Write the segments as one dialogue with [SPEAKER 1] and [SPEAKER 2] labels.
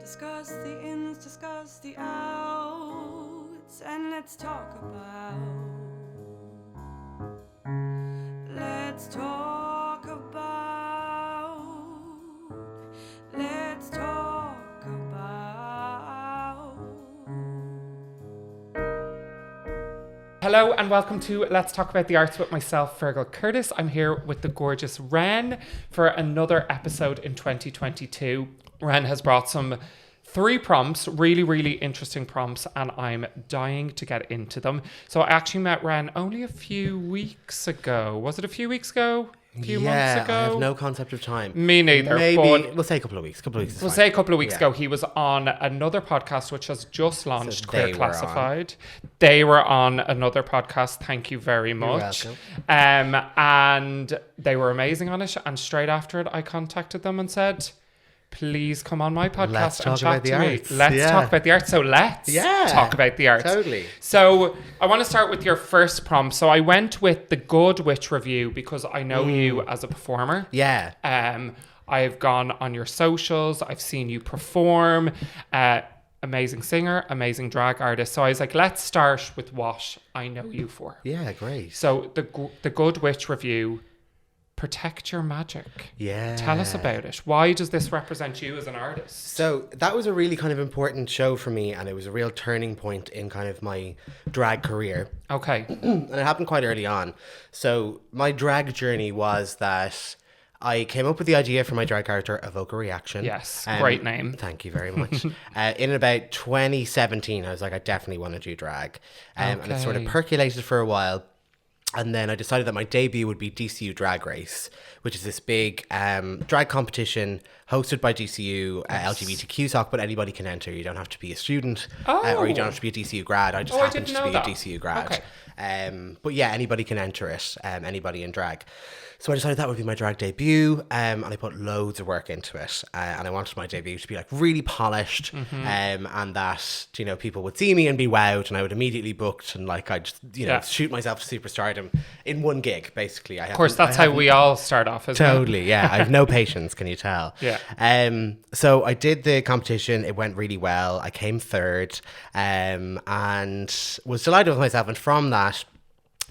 [SPEAKER 1] discuss the ins, discuss the outs, and let's talk about. Let's talk about. Let's talk about.
[SPEAKER 2] Hello and welcome to Let's Talk About the Arts with myself, Fearghal Curtis. I'm here with the gorgeous Wren for another episode in 2022. Wren has brought some 3 prompts, really interesting prompts, and I'm dying to get into them. So I actually met Wren only a few weeks ago. Was it a few weeks ago? A few months ago?
[SPEAKER 3] I have no concept of time.
[SPEAKER 2] Me neither.
[SPEAKER 3] Maybe,
[SPEAKER 2] but
[SPEAKER 3] we'll say a couple of weeks.
[SPEAKER 2] We'll say a couple of weeks ago. He was on another podcast which has just launched,
[SPEAKER 3] So
[SPEAKER 2] Queer
[SPEAKER 3] they were
[SPEAKER 2] Classified. They were on another podcast. Thank you very much.
[SPEAKER 3] welcome.
[SPEAKER 2] And they were amazing on it. And straight after it, I contacted them and said, please come on my podcast
[SPEAKER 3] Let's
[SPEAKER 2] and
[SPEAKER 3] talk
[SPEAKER 2] chat
[SPEAKER 3] about the
[SPEAKER 2] to me.
[SPEAKER 3] arts.
[SPEAKER 2] Let's
[SPEAKER 3] Yeah.
[SPEAKER 2] talk about the arts. So let's talk about the arts.
[SPEAKER 3] Totally.
[SPEAKER 2] So I want to start with your first prompt. So I went with the Good Witch review because I know you as a performer.
[SPEAKER 3] Yeah.
[SPEAKER 2] I've gone on your socials. I've seen you perform. Amazing singer, amazing drag artist. So I was like, let's start with what I know you for.
[SPEAKER 3] Yeah, great.
[SPEAKER 2] So the Good Witch review, protect your magic.
[SPEAKER 3] Yeah.
[SPEAKER 2] Tell us about it. Why does this represent you as an artist?
[SPEAKER 3] So that was a really kind of important show for me, and it was a real turning point in kind of my drag career.
[SPEAKER 2] Okay.
[SPEAKER 3] And it happened quite early on. So my drag journey was that I came up with the idea for my drag character, Avoca Reaction.
[SPEAKER 2] Yes, great name.
[SPEAKER 3] Thank you very much. In about 2017, I was like, I definitely want to do drag. And it sort of
[SPEAKER 2] Okay.
[SPEAKER 3] percolated for a while. And then I decided that my debut would be DCU Drag Race, which is this big drag competition hosted by DCU, LGBTQ talk, but anybody can enter. You don't have to be a student or you don't have to be a DCU grad. I just happened
[SPEAKER 2] didn't
[SPEAKER 3] to
[SPEAKER 2] know
[SPEAKER 3] be
[SPEAKER 2] that.
[SPEAKER 3] a DCU grad.
[SPEAKER 2] Okay.
[SPEAKER 3] But yeah, anybody can enter it, anybody in drag. So I decided that would be my drag debut, and I put loads of work into it. And I wanted my debut to be like really polished, and that, you know, people would see me and be wowed, and I would immediately booked, and like I'd just, you know, shoot myself to superstardom in one gig, basically.
[SPEAKER 2] Of course, that's how we all start off, isn't it?
[SPEAKER 3] Totally, yeah. I have no patience, can you tell?
[SPEAKER 2] Yeah.
[SPEAKER 3] So I did the competition. It went really well. I came third, and was delighted with myself. And from that,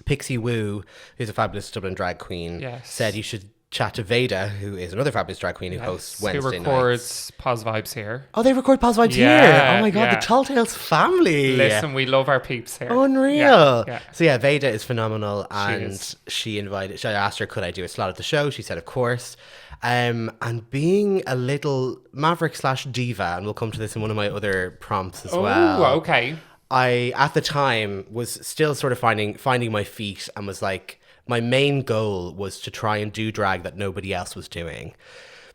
[SPEAKER 3] Pixie Woo, who's a fabulous Dublin drag queen, said you should chat to Veda, who is another fabulous drag queen who hosts Wednesday
[SPEAKER 2] Who
[SPEAKER 3] nights.
[SPEAKER 2] records Pause Vibes here.
[SPEAKER 3] Oh, they record Pause Vibes here. Oh my God, the Tall Tales family.
[SPEAKER 2] Listen, we love our peeps here.
[SPEAKER 3] Unreal.
[SPEAKER 2] Yeah.
[SPEAKER 3] So yeah, Veda is phenomenal, and she asked her, could I do a slot at the show? She said, of course. And being a little maverick / diva, and we'll come to this in one of my other prompts as well.
[SPEAKER 2] Oh, okay.
[SPEAKER 3] I, at the time, was still sort of finding my feet, and was like, my main goal was to try and do drag that nobody else was doing.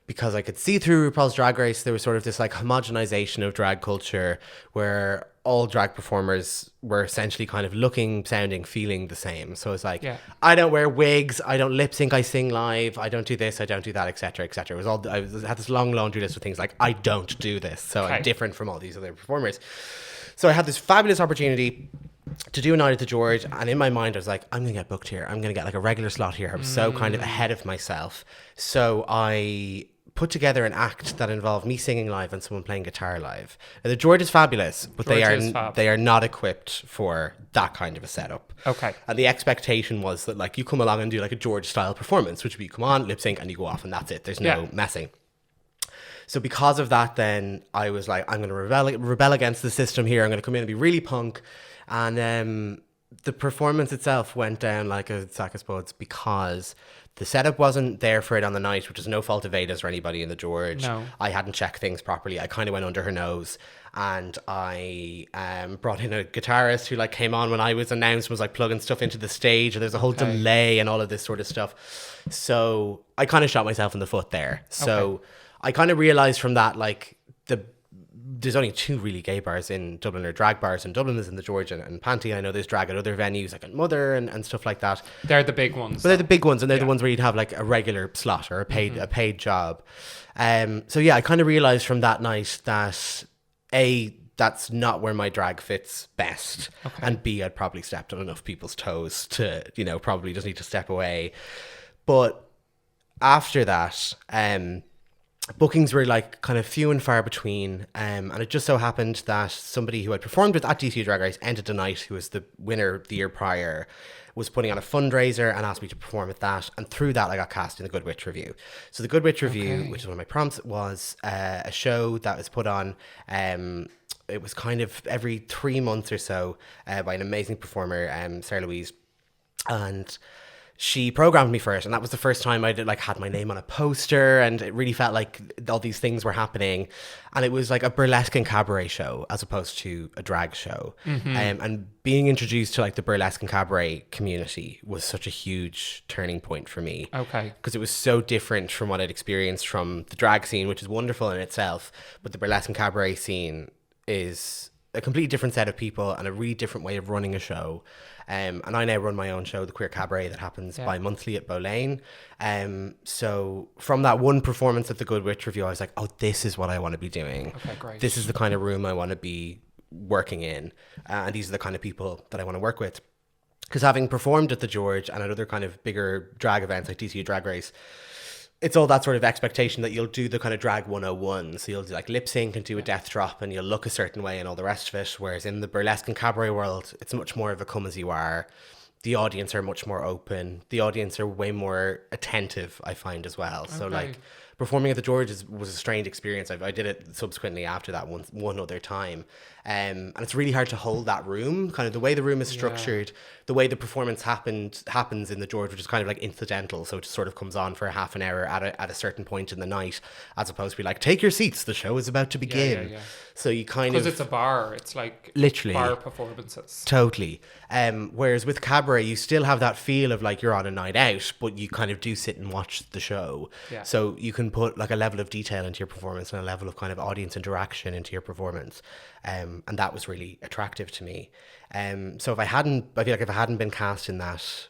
[SPEAKER 3] Because I could see through RuPaul's Drag Race, there was sort of this like homogenization of drag culture where all drag performers were essentially kind of looking, sounding, feeling the same. So it's like, I don't wear wigs, I don't lip sync, I sing live, I don't do this, I don't do that, etc., etc. It was all, I had this long laundry list of things like, I don't do this, so I'm different from all these other performers. So I had this fabulous opportunity to do a night at the George, and in my mind I was like, I'm gonna get booked here, I'm gonna get like a regular slot here. I was so kind of ahead of myself. So I put together an act that involved me singing live and someone playing guitar live. Now, the George is fabulous, but they are not equipped for that kind of a setup.
[SPEAKER 2] Okay.
[SPEAKER 3] And the expectation was that like you come along and do like a George style performance, which would be come on, lip sync, and you go off, and that's it. There's no messing. So because of that, then I was like, I'm going to rebel against the system here. I'm going to come in and be really punk. And the performance itself went down like a sack of spuds because the setup wasn't there for it on the night, which is no fault of Veda's or anybody in the George.
[SPEAKER 2] No.
[SPEAKER 3] I hadn't checked things properly. I kind of went under her nose. And I brought in a guitarist who like came on when I was announced, was like plugging stuff into the stage, and there's a whole delay and all of this sort of stuff. So I kind of shot myself in the foot there. So I kind of realized from that, like, there's only 2 really gay bars in Dublin, or drag bars in Dublin. Is in the George and Panty. I know there's drag at other venues like at Mother and stuff like that.
[SPEAKER 2] They're the big ones.
[SPEAKER 3] But they're the big ones, and they're the ones where you'd have like a regular slot or a paid job. So yeah, I kind of realized from that night that that's not where my drag fits best, and B, I'd probably stepped on enough people's toes to, you know, probably just need to step away. But after that, bookings were like kind of few and far between. And it just so happened that somebody who I performed with at DCU Drag Race, Ended the Night, who was the winner the year prior, was putting on a fundraiser and asked me to perform at that. And through that, I got cast in the Good Witch Review. So the Good Witch Review, which is one of my prompts, was a show that was put on. It was kind of every 3 months or so by an amazing performer, Sarah Louise. And she programmed me for it, and that was the first time I like had my name on a poster, and it really felt like all these things were happening. And it was like a burlesque and cabaret show as opposed to a drag show. And being introduced to like the burlesque and cabaret community was such a huge turning point for me.
[SPEAKER 2] Okay.
[SPEAKER 3] Because it was so different from what I'd experienced from the drag scene, which is wonderful in itself, but the burlesque and cabaret scene is a completely different set of people and a really different way of running a show. And I now run my own show, The Queer Cabaret, that happens bi-monthly at Boleyn. So from that one performance at the Good Witch Review, I was like, oh, this is what I want to be doing.
[SPEAKER 2] Okay, great.
[SPEAKER 3] This is the kind of room I want to be working in. And these are the kind of people that I want to work with. Because having performed at the George and at other kind of bigger drag events like DCU Drag Race, it's all that sort of expectation that you'll do the kind of drag 101. So you'll do like lip sync and do a death drop and you'll look a certain way and all the rest of it. Whereas in the burlesque and cabaret world, it's much more of a come as you are. The audience are much more open. The audience are way more attentive, I find, as well. So like performing at the George was a strange experience. I did it subsequently after that one other time. And it's really hard to hold that room, kind of the way the room is structured, the way the performance happens in the George, which is kind of like incidental. So it just sort of comes on for a half an hour at a certain point in the night, as opposed to be like, take your seats, the show is about to begin. So you kind of...
[SPEAKER 2] Because it's a bar, it's like
[SPEAKER 3] literally
[SPEAKER 2] bar performances.
[SPEAKER 3] Totally. Whereas with cabaret, you still have that feel of like you're on a night out, but you kind of do sit and watch the show.
[SPEAKER 2] Yeah.
[SPEAKER 3] So you can put like a level of detail into your performance and a level of kind of audience interaction into your performance. And that was really attractive to me. So I feel like if I hadn't been cast in that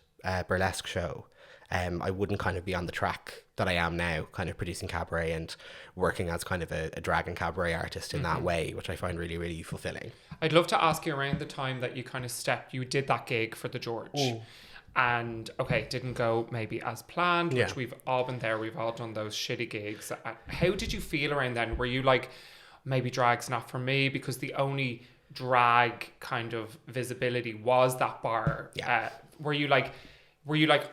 [SPEAKER 3] burlesque show, I wouldn't kind of be on the track that I am now, kind of producing cabaret and working as kind of a drag and cabaret artist in that way, which I find really, really fulfilling.
[SPEAKER 2] I'd love to ask you around the time that you kind of you did that gig for the George. And okay, it didn't go maybe as planned, which we've all been there, we've all done those shitty gigs. How did you feel around then? Were you like, maybe drag's not for me, because the only drag kind of visibility was that bar? Were you like,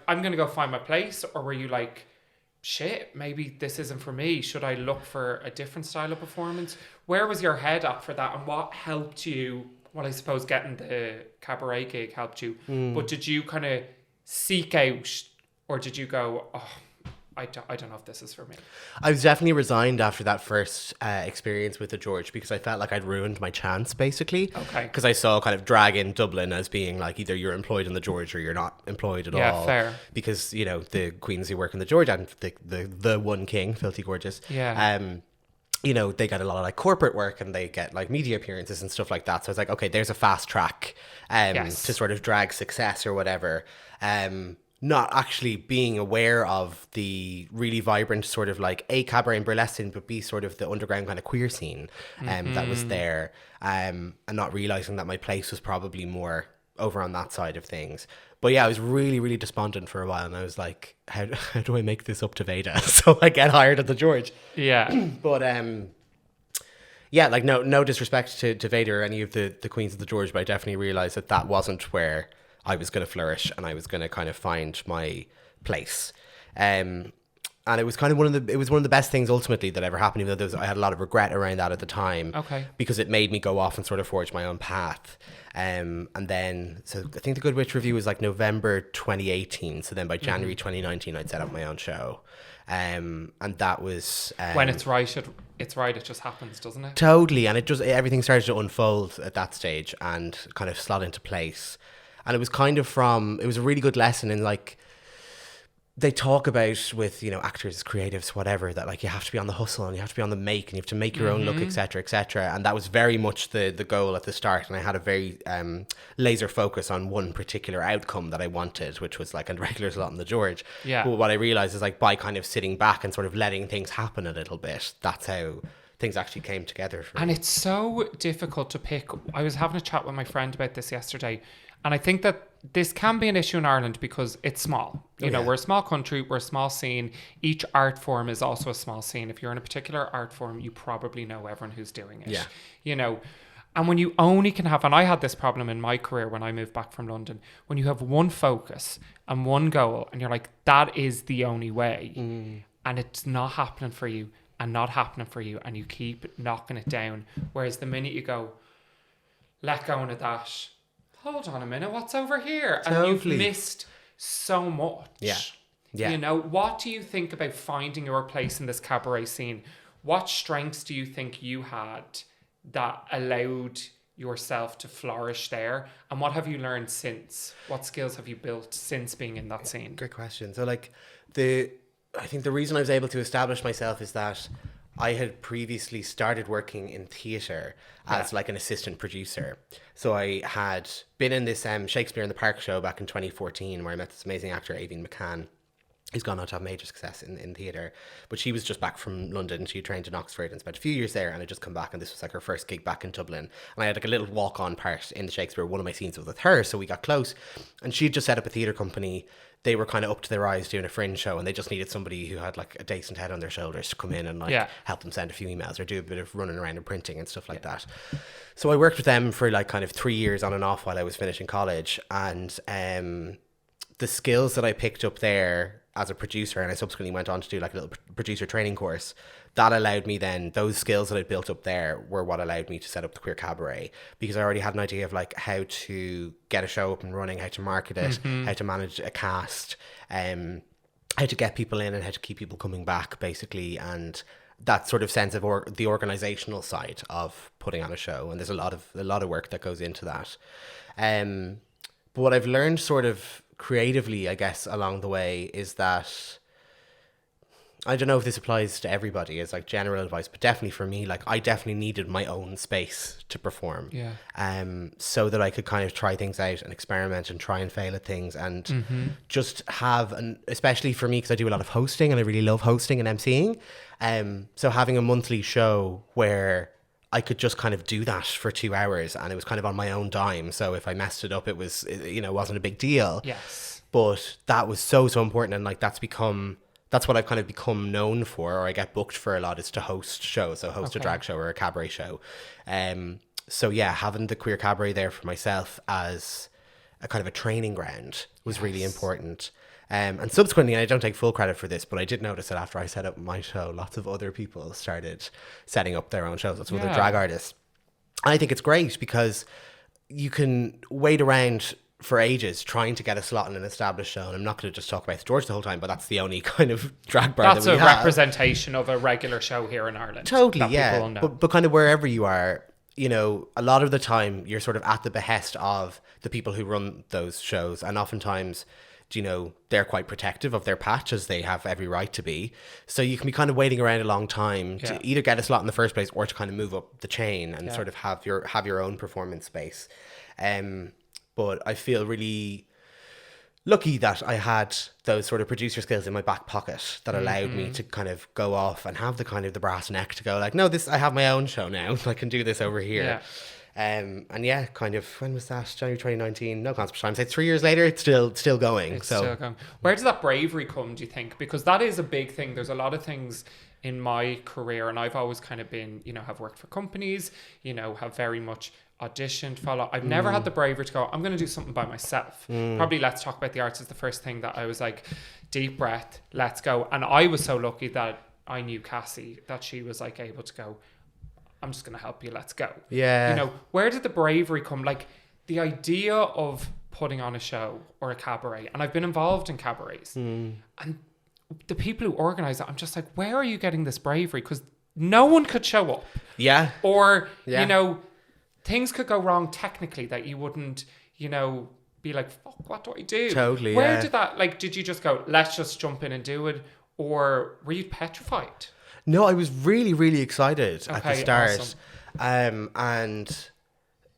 [SPEAKER 2] I'm gonna go find my place, or were you like, shit, maybe this isn't for me, should I look for a different style of performance? Where was your head at for that, and what helped you? Well, I suppose getting the cabaret gig helped you, but did you kind of seek out, or did you go, oh, I don't know if this is for me?
[SPEAKER 3] I was definitely resigned after that first experience with the George, because I felt like I'd ruined my chance, basically.
[SPEAKER 2] Okay.
[SPEAKER 3] Because I saw kind of drag in Dublin as being like either you're employed in the George or you're not employed at all.
[SPEAKER 2] Yeah, fair.
[SPEAKER 3] Because, you know, the queens who work in the George and the one king, Filthy Gorgeous.
[SPEAKER 2] Yeah.
[SPEAKER 3] You know, they get a lot of like corporate work and they get like media appearances and stuff like that. So I was like, okay, there's a fast track to sort of drag success or whatever. Not actually being aware of the really vibrant sort of like A, cabaret and burlesque scene, but B, sort of the underground kind of queer scene that was there. And not realizing that my place was probably more over on that side of things. But yeah, I was really, really despondent for a while, and I was like, how do I make this up to Veda so I get hired at the George?
[SPEAKER 2] Yeah.
[SPEAKER 3] But yeah, like no disrespect to Veda or any of the queens of the George, but I definitely realized that wasn't where I was going to flourish and I was going to kind of find my place. And it was kind of one of the best things ultimately that ever happened, even though I had a lot of regret around that at the time.
[SPEAKER 2] Okay.
[SPEAKER 3] Because it made me go off and sort of forge my own path. And then, so I think the Good Witch Review was like November 2018. So then by January 2019, I'd set up my own show. And that was...
[SPEAKER 2] when it's right, it just happens, doesn't it?
[SPEAKER 3] Totally. And everything started to unfold at that stage and kind of slot into place. And it was kind of it was a really good lesson in like, they talk about with, you know, actors, creatives, whatever, that like you have to be on the hustle and you have to be on the make and you have to make your own look, etc., etc. And that was very much the goal at the start. And I had a very laser focus on one particular outcome that I wanted, which was like a regular slot in the George.
[SPEAKER 2] Yeah.
[SPEAKER 3] But what I realized is like by kind of sitting back and sort of letting things happen a little bit, that's how things actually came together for
[SPEAKER 2] And
[SPEAKER 3] me.
[SPEAKER 2] it's so difficult to pick. I was having a chat with my friend about this yesterday, and I think that this can be an issue in Ireland because it's small. You know,
[SPEAKER 3] yeah.
[SPEAKER 2] we're a small country, we're a small scene. Each art form is also a small scene. If you're in a particular art form, you probably know everyone who's doing it.
[SPEAKER 3] Yeah.
[SPEAKER 2] You know, and when you only can have, and I had this problem in my career when I moved back from London, when you have one focus and one goal, and you're like, that is the only way, and it's not happening for you, and not happening for you, and you keep knocking it down. Whereas the minute you go, let go of that, hold on a minute, what's over here? And you've
[SPEAKER 3] Totally.
[SPEAKER 2] missed so much.
[SPEAKER 3] Yeah. Yeah.
[SPEAKER 2] You know, what do you think about finding your place in this cabaret scene? What strengths do you think you had that allowed yourself to flourish there? And what have you learned since? What skills have you built since being in that scene?
[SPEAKER 3] Great question. So like I think the reason I was able to establish myself is that I had previously started working in theatre as like an assistant producer. So I had been in this Shakespeare in the Park show back in 2014 where I met this amazing actor, Aoibhinn McCann, who's gone on to have major success in theatre. But she was just back from London. She trained in Oxford and spent a few years there, and I just come back, and this was like her first gig back in Dublin. And I had like a little walk-on part in the Shakespeare. One of my scenes was with her, so we got close. And she'd just set up a theatre company. They were kind of up to their eyes doing a fringe show, and they just needed somebody who had like a decent head on their shoulders to come in and like help them send a few emails or do a bit of running around and printing and stuff like that. So I worked with them for like kind of 3 years on and off while I was finishing college, and the skills that I picked up there as a producer, and I subsequently went on to do like a little producer training course, that allowed me then, those skills that I built up there were what allowed me to set up the Queer Cabaret, because I already had an idea of like how to get a show up and running, how to market it, how to manage a cast, how to get people in and how to keep people coming back basically, and that sort of sense of the organizational side of putting on a show. And there's a lot of work that goes into that. But what I've learned sort of creatively, I guess, along the way is that, I don't know if this applies to everybody as like general advice, but definitely for me, like I definitely needed my own space to perform. So that I could kind of try things out and experiment and try and fail at things, and just have especially for me, because I do a lot of hosting and I really love hosting and emceeing. So having a monthly show where I could just kind of do that for 2 hours, and it was kind of on my own dime. So if I messed it up, it was, you know, wasn't a big deal.
[SPEAKER 2] Yes.
[SPEAKER 3] But that was so important. And like, that's what I've kind of become known for, or I get booked for a lot, is to host shows. So host a drag show or a cabaret show. So yeah, having the Queer Cabaret there for myself as a kind of a training ground was really important. And subsequently, I don't take full credit for this, but I did notice that after I set up my show, lots of other people started setting up their own shows. Lots of other drag artists. And I think it's great because you can wait around for ages trying to get a slot in an established show. And I'm not going to just talk about George the whole time, but that's the only kind of drag bar
[SPEAKER 2] That's
[SPEAKER 3] that we
[SPEAKER 2] a
[SPEAKER 3] have.
[SPEAKER 2] representation of a regular show here in Ireland.
[SPEAKER 3] Totally,
[SPEAKER 2] that
[SPEAKER 3] yeah.
[SPEAKER 2] people will know.
[SPEAKER 3] But kind of wherever you are, you know, a lot of the time you're sort of at the behest of the people who run those shows. And oftentimes, you know, they're quite protective of their patch, as they have every right to be. So you can be kind of waiting around a long time to either get a slot in the first place or to kind of move up the chain and sort of have your own performance space. But I feel really lucky that I had those sort of producer skills in my back pocket that allowed me to kind of go off and have the kind of the brass neck to go like, no, I have my own show now. I can do this over here. And yeah, kind of, when was that? January 2019. No concept time. Say 3 years later, it's still going. Still going.
[SPEAKER 2] Where does that bravery come, do you think? Because that is a big thing. There's a lot of things in my career, and I've always kind of been, you know, have worked for companies, you know, have very much auditioned, follow. I've never had the bravery to go, I'm going to do something by myself. Probably Let's Talk About the Arts is the first thing that I was like, deep breath, let's go. And I was so lucky that I knew Cassie, that she was like able to go, I'm just going to help you, let's go.
[SPEAKER 3] Yeah.
[SPEAKER 2] You know, where did the bravery come? Like the idea of putting on a show or a cabaret, and I've been involved in cabarets, and the people who organize it, I'm just like, where are you getting this bravery? Because no one could show up.
[SPEAKER 3] Yeah.
[SPEAKER 2] Or, you know, things could go wrong technically that you wouldn't, you know, be like, fuck, what do I do?
[SPEAKER 3] Totally,
[SPEAKER 2] Where did that, like, did you just go, let's just jump in and do it? Or were you petrified?
[SPEAKER 3] No, I was really, really excited at the start.
[SPEAKER 2] Awesome.
[SPEAKER 3] And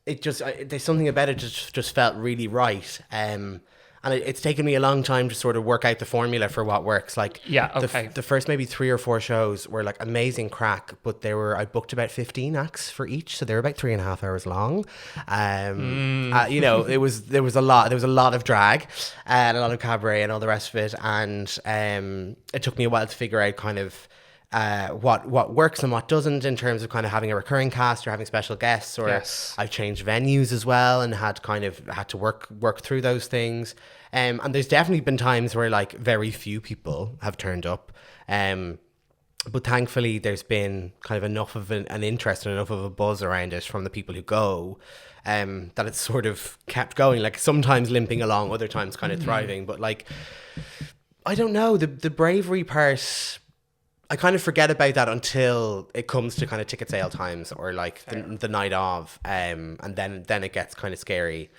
[SPEAKER 3] it just, there's something about it just felt really right. And And it's taken me a long time to sort of work out the formula for what works. Like, the first maybe 3 or 4 shows were like amazing crack, but I booked about 15 acts for each, so they were about 3.5 hours long. There was a lot of drag and a lot of cabaret and all the rest of it, and it took me a while to figure out kind of what works and what doesn't in terms of kind of having a recurring cast or having special guests, or I've changed venues as well and had to work through those things. And there's definitely been times where like very few people have turned up. But thankfully there's been kind of enough of an interest and enough of a buzz around it from the people who go, that it's sort of kept going, like sometimes limping along, other times kind of thriving. But like, I don't know, the bravery part, I kind of forget about that until it comes to kind of ticket sale times or like the night of, and then it gets kind of scary.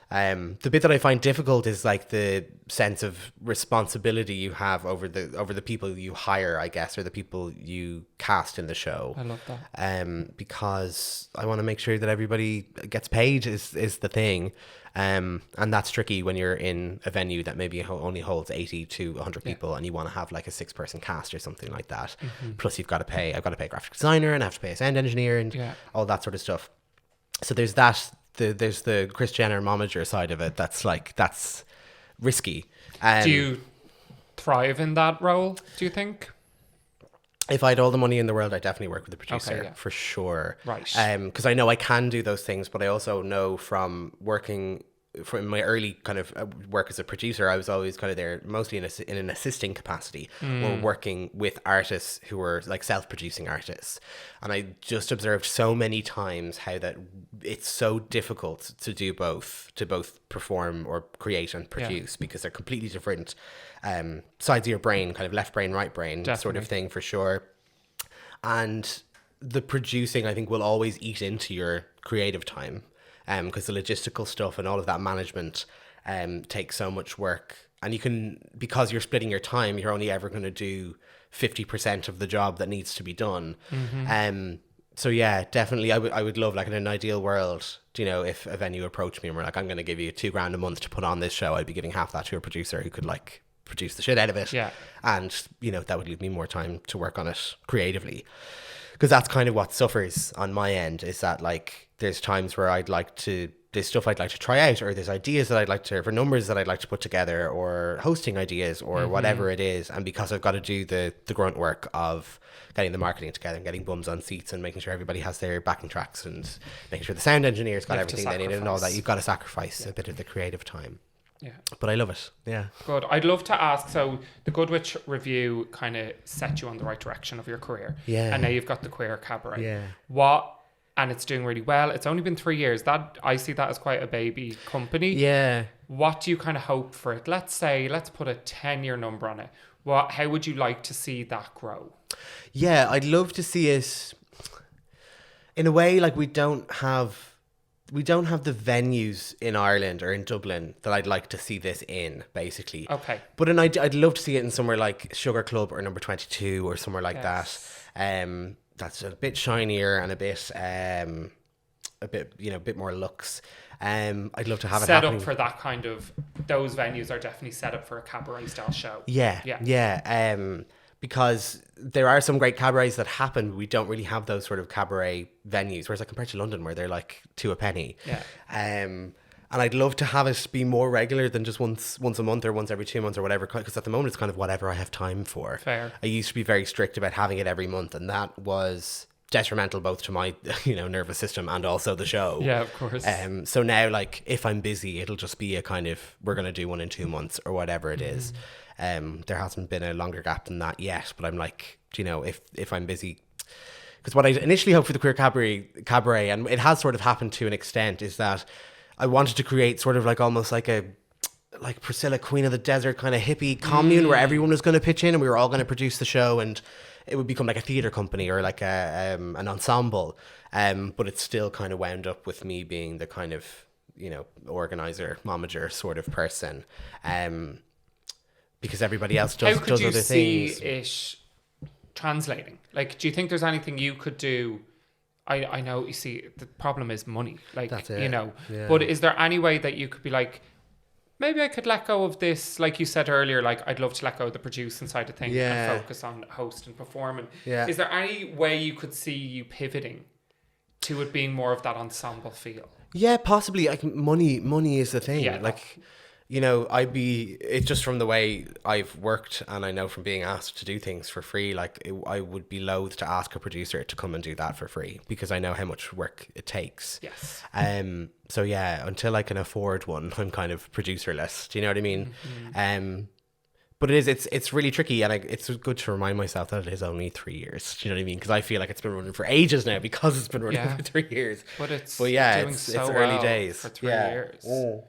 [SPEAKER 3] The bit that I find difficult is like the sense of responsibility you have over the people you hire, I guess, or the people you cast in the show.
[SPEAKER 2] I love that.
[SPEAKER 3] Because I want to make sure that everybody gets paid is the thing. And that's tricky when you're in a venue that maybe only holds 80 to 100 people and you want to have like a 6-person cast or something like that. Plus I've got to pay a graphic designer and I have to pay a sound engineer and all that sort of stuff. So there's that. There's the Kris Jenner momager side of it that's risky.
[SPEAKER 2] Do you thrive in that role, do you think?
[SPEAKER 3] If I had all the money in the world, I'd definitely work with a producer, for sure.
[SPEAKER 2] Right.
[SPEAKER 3] Because I know I can do those things, but I also know from my early kind of work as a producer, I was always kind of there mostly in an assisting capacity, or working with artists who were like self-producing artists. And I just observed so many times how that it's so difficult to do both, to both perform or create and produce, because they're completely different sides of your brain, kind of left brain, right brain sort of thing, for sure. And the producing, I think, will always eat into your creative time. Because the logistical stuff and all of that management takes so much work, and because you're splitting your time, you're only ever going to do 50% of the job that needs to be done. So yeah, definitely, I would love, like in an ideal world, if a venue approached me and were like, I'm going to give you $2,000 a month to put on this show, I'd be giving half that to a producer who could like produce the shit out of it. And that would leave me more time to work on it creatively. Because that's kind of what suffers on my end, is that like there's times where there's stuff I'd like to try out, or there's ideas that I'd like to, for numbers that I'd like to put together, or hosting ideas, or whatever it is. And because I've got to do the grunt work of getting the marketing together and getting bums on seats and making sure everybody has their backing tracks and making sure the sound engineer's got everything they need and all that, you've got to sacrifice a bit of the creative time. Yeah. But I love it. Yeah.
[SPEAKER 2] Good. I'd love to ask, so the Good Witch review kind of set you on the right direction of your career.
[SPEAKER 3] Yeah.
[SPEAKER 2] And now you've got the Queer Cabaret.
[SPEAKER 3] Yeah.
[SPEAKER 2] And it's doing really well. It's only been 3 years. That I see that as quite a baby company.
[SPEAKER 3] Yeah.
[SPEAKER 2] What do you kind of hope for it? Let's put a 10-year number on it. How would you like to see that grow?
[SPEAKER 3] Yeah, I'd love to see it in a way like we don't have the venues in Ireland or in Dublin that I'd like to see this in, basically.
[SPEAKER 2] Okay.
[SPEAKER 3] But I'd love to see it in somewhere like Sugar Club or Number 22 or somewhere like that. That's a bit shinier and a bit more luxe. I'd love to have it
[SPEAKER 2] set
[SPEAKER 3] happening.
[SPEAKER 2] Up for that kind of, those venues are definitely set up for a cabaret style show.
[SPEAKER 3] Yeah. Because there are some great cabarets that happen. We don't really have those sort of cabaret venues. Whereas like compared to London, where they're like 2 a penny.
[SPEAKER 2] Yeah.
[SPEAKER 3] And I'd love to have it be more regular than just once a month or once every 2 months or whatever. Because at the moment, it's kind of whatever I have time for.
[SPEAKER 2] Fair.
[SPEAKER 3] I used to be very strict about having it every month, and that was detrimental both to my nervous system and also the show.
[SPEAKER 2] Yeah, of course.
[SPEAKER 3] So now, like, if I'm busy, it'll just be a kind of, we're going to do 1 in 2 months or whatever it is. There hasn't been a longer gap than that yet, but I'm like, if I'm busy, because what I initially hoped for the Queer Cabaret, and it has sort of happened to an extent, is that I wanted to create sort of like almost like a Priscilla, Queen of the Desert kind of hippie commune where everyone was going to pitch in and we were all going to produce the show, and it would become like a theatre company or like an ensemble. But it's still kind of wound up with me being the kind of, organizer, momager sort of person. Because everybody else does other things. How could you see
[SPEAKER 2] it translating? Like, do you think there's anything you could do? I know, you see, the problem is money. Like,
[SPEAKER 3] That's it.
[SPEAKER 2] Yeah. But is there any way that you could be like, maybe I could let go of this, like you said earlier, like I'd love to let go of the producing side of things
[SPEAKER 3] Yeah.
[SPEAKER 2] and focus on host and performing.
[SPEAKER 3] Yeah.
[SPEAKER 2] Is there any way you could see you pivoting to it being more of that ensemble feel?
[SPEAKER 3] Yeah, possibly. Like money is the thing.
[SPEAKER 2] Yeah,
[SPEAKER 3] Like, it's just from the way I've worked, and I know from being asked to do things for free, I would be loath to ask a producer to come and do that for free because I know how much work it takes.
[SPEAKER 2] Yes.
[SPEAKER 3] So yeah, until I can afford one, I'm kind of producerless. Do you know what I mean? But it's really tricky, and it's good to remind myself that it is only 3 years. Do you know what I mean? Because I feel like it's been running for ages now because it's been running for 3 years.
[SPEAKER 2] But it's
[SPEAKER 3] But yeah,
[SPEAKER 2] doing
[SPEAKER 3] it's
[SPEAKER 2] so
[SPEAKER 3] early
[SPEAKER 2] well
[SPEAKER 3] days
[SPEAKER 2] for 3 years.
[SPEAKER 3] Oh.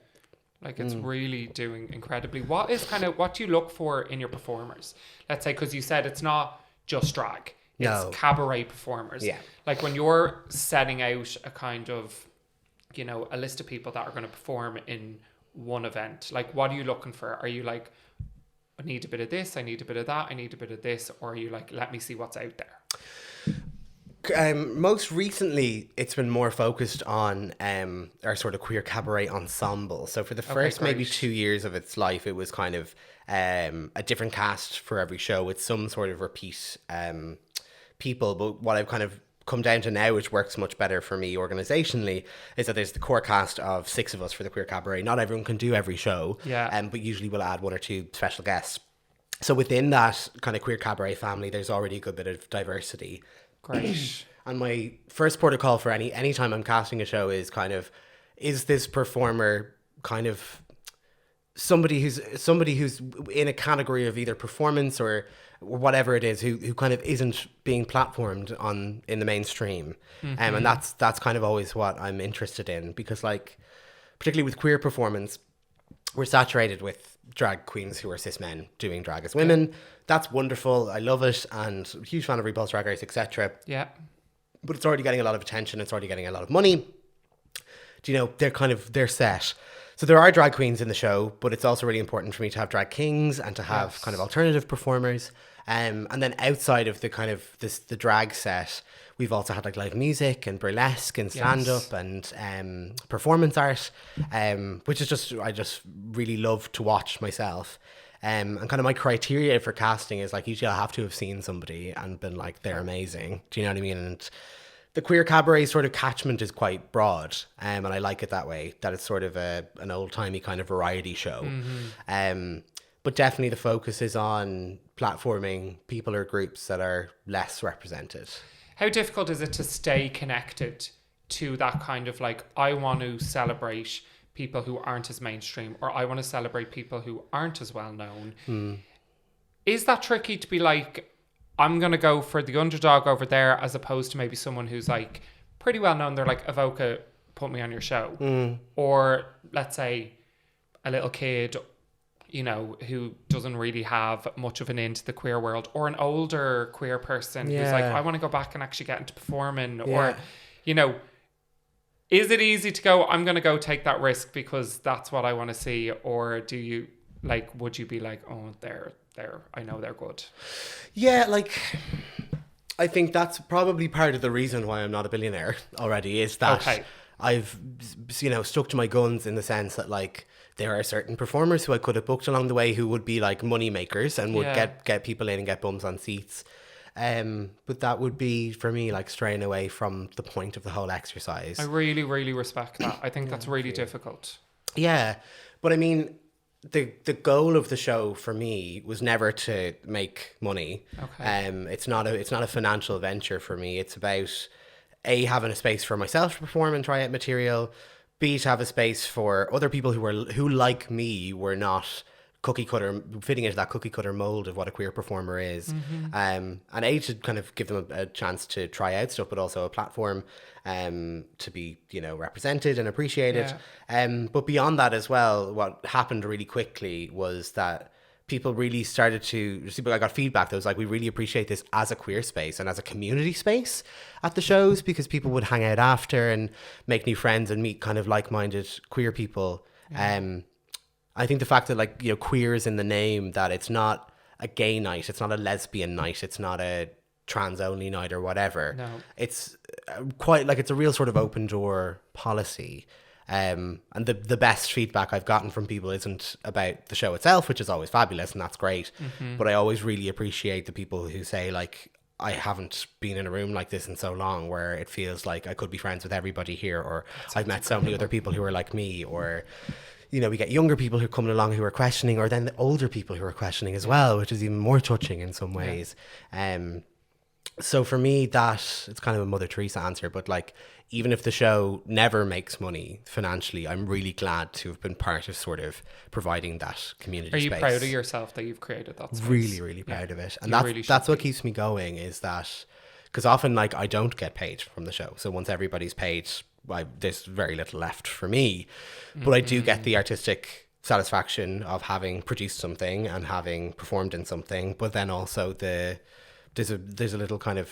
[SPEAKER 2] Like it's really doing incredibly. What do you look for in your performers? Let's say, because you said it's not just drag. It's
[SPEAKER 3] No.
[SPEAKER 2] cabaret performers.
[SPEAKER 3] Yeah.
[SPEAKER 2] Like when you're setting out a kind of, a list of people that are going to perform in one event, like what are you looking for? Are you like, I need a bit of this, I need a bit of that, I need a bit of this, or are you like, let me see what's out there?
[SPEAKER 3] Most recently, it's been more focused on our sort of queer cabaret ensemble. So for the first maybe 2 years of its life, it was kind of a different cast for every show with some sort of repeat people. But what I've kind of come down to now, which works much better for me organizationally, is that there's the core cast of 6 of us for the queer cabaret. Not everyone can do every show, but usually we'll add 1 or 2 special guests. So within that kind of queer cabaret family, there's already a good bit of diversity.
[SPEAKER 2] Great.
[SPEAKER 3] And my first protocol for any time I'm casting a show is kind of, is this performer kind of somebody who's in a category of either performance or whatever it is, who kind of isn't being platformed in the mainstream. And that's kind of always what I'm interested in, because like, particularly with queer performance, we're saturated with drag queens who are cis men doing drag as women. That's wonderful. I love it. And I'm a huge fan of RuPaul's Drag Race, etc.
[SPEAKER 2] Yeah.
[SPEAKER 3] But it's already getting a lot of attention. It's already getting a lot of money. Do you know, they're set. So there are drag queens in the show, but it's also really important for me to have drag kings and to have kind of alternative performers. And then outside of the kind of the drag set, we've also had like live music and burlesque and stand-up and performance art, which is I just really love to watch myself. And kind of my criteria for casting is like, usually I have to have seen somebody and been like, they're amazing. Do you know what I mean? And the queer cabaret sort of catchment is quite broad. And I like it that way, that it's sort of an old-timey kind of variety show. But definitely the focus is on platforming people or groups that are less represented.
[SPEAKER 2] How difficult is it to stay connected to that kind of like, I want to celebrate people who aren't as mainstream, or I want to celebrate people who aren't as well known? Is that tricky to be like, I'm going to go for the underdog over there, as opposed to maybe someone who's like pretty well known? They're like, Avoca, put me on your show. Or let's say a little kid, who doesn't really have much of an into the queer world, or an older queer person who's like, I want to go back and actually get into performing, or, is it easy to go, I'm going to go take that risk because that's what I want to see? Or do you like, would you be like, oh, they're, I know they're good?
[SPEAKER 3] Yeah, like, I think that's probably part of the reason why I'm not a billionaire already, is that I've, stuck to my guns in the sense that like, there are certain performers who I could have booked along the way who would be like money makers and would get people in and get bums on seats. But that would be, for me, like straying away from the point of the whole exercise.
[SPEAKER 2] I really, really respect that. I think that's really difficult.
[SPEAKER 3] Yeah. But I mean, the goal of the show for me was never to make money. It's not a financial venture for me. It's about A, having a space for myself to perform and try out material, B, to have a space for other people who like me were not fitting into that cookie cutter mold of what a queer performer is. And A, to kind of give them a chance to try out stuff, but also a platform to be, represented and appreciated. But beyond that as well, what happened really quickly was that people really started to, I got feedback that was like, we really appreciate this as a queer space and as a community space at the shows, because people would hang out after and make new friends and meet kind of like-minded queer people. I think the fact that like, queer is in the name, that it's not a gay night, it's not a lesbian night, it's not a trans only night or whatever.
[SPEAKER 2] No.
[SPEAKER 3] It's quite like, it's a real sort of open door policy. And the best feedback I've gotten from people isn't about the show itself, which is always fabulous and that's great. But I always really appreciate the people who say like, I haven't been in a room like this in so long, where it feels like I could be friends with everybody here, or I've met so many other people who are like me, or you know, we get younger people who are coming along who are questioning, or then the older people who are questioning as well, which is even more touching in some ways. So for me, that it's kind of a Mother Teresa answer, but like, even if the show never makes money financially, I'm really glad to have been part of sort of providing that community.
[SPEAKER 2] Are you
[SPEAKER 3] space.
[SPEAKER 2] proud of yourself that you've created that space?
[SPEAKER 3] Really proud of it. And
[SPEAKER 2] really
[SPEAKER 3] that's what keeps me going, is that, because often like I don't get paid from the show. So once everybody's paid, there's very little left for me. But I do get the artistic satisfaction of having produced something and having performed in something, but then also there's a little kind of,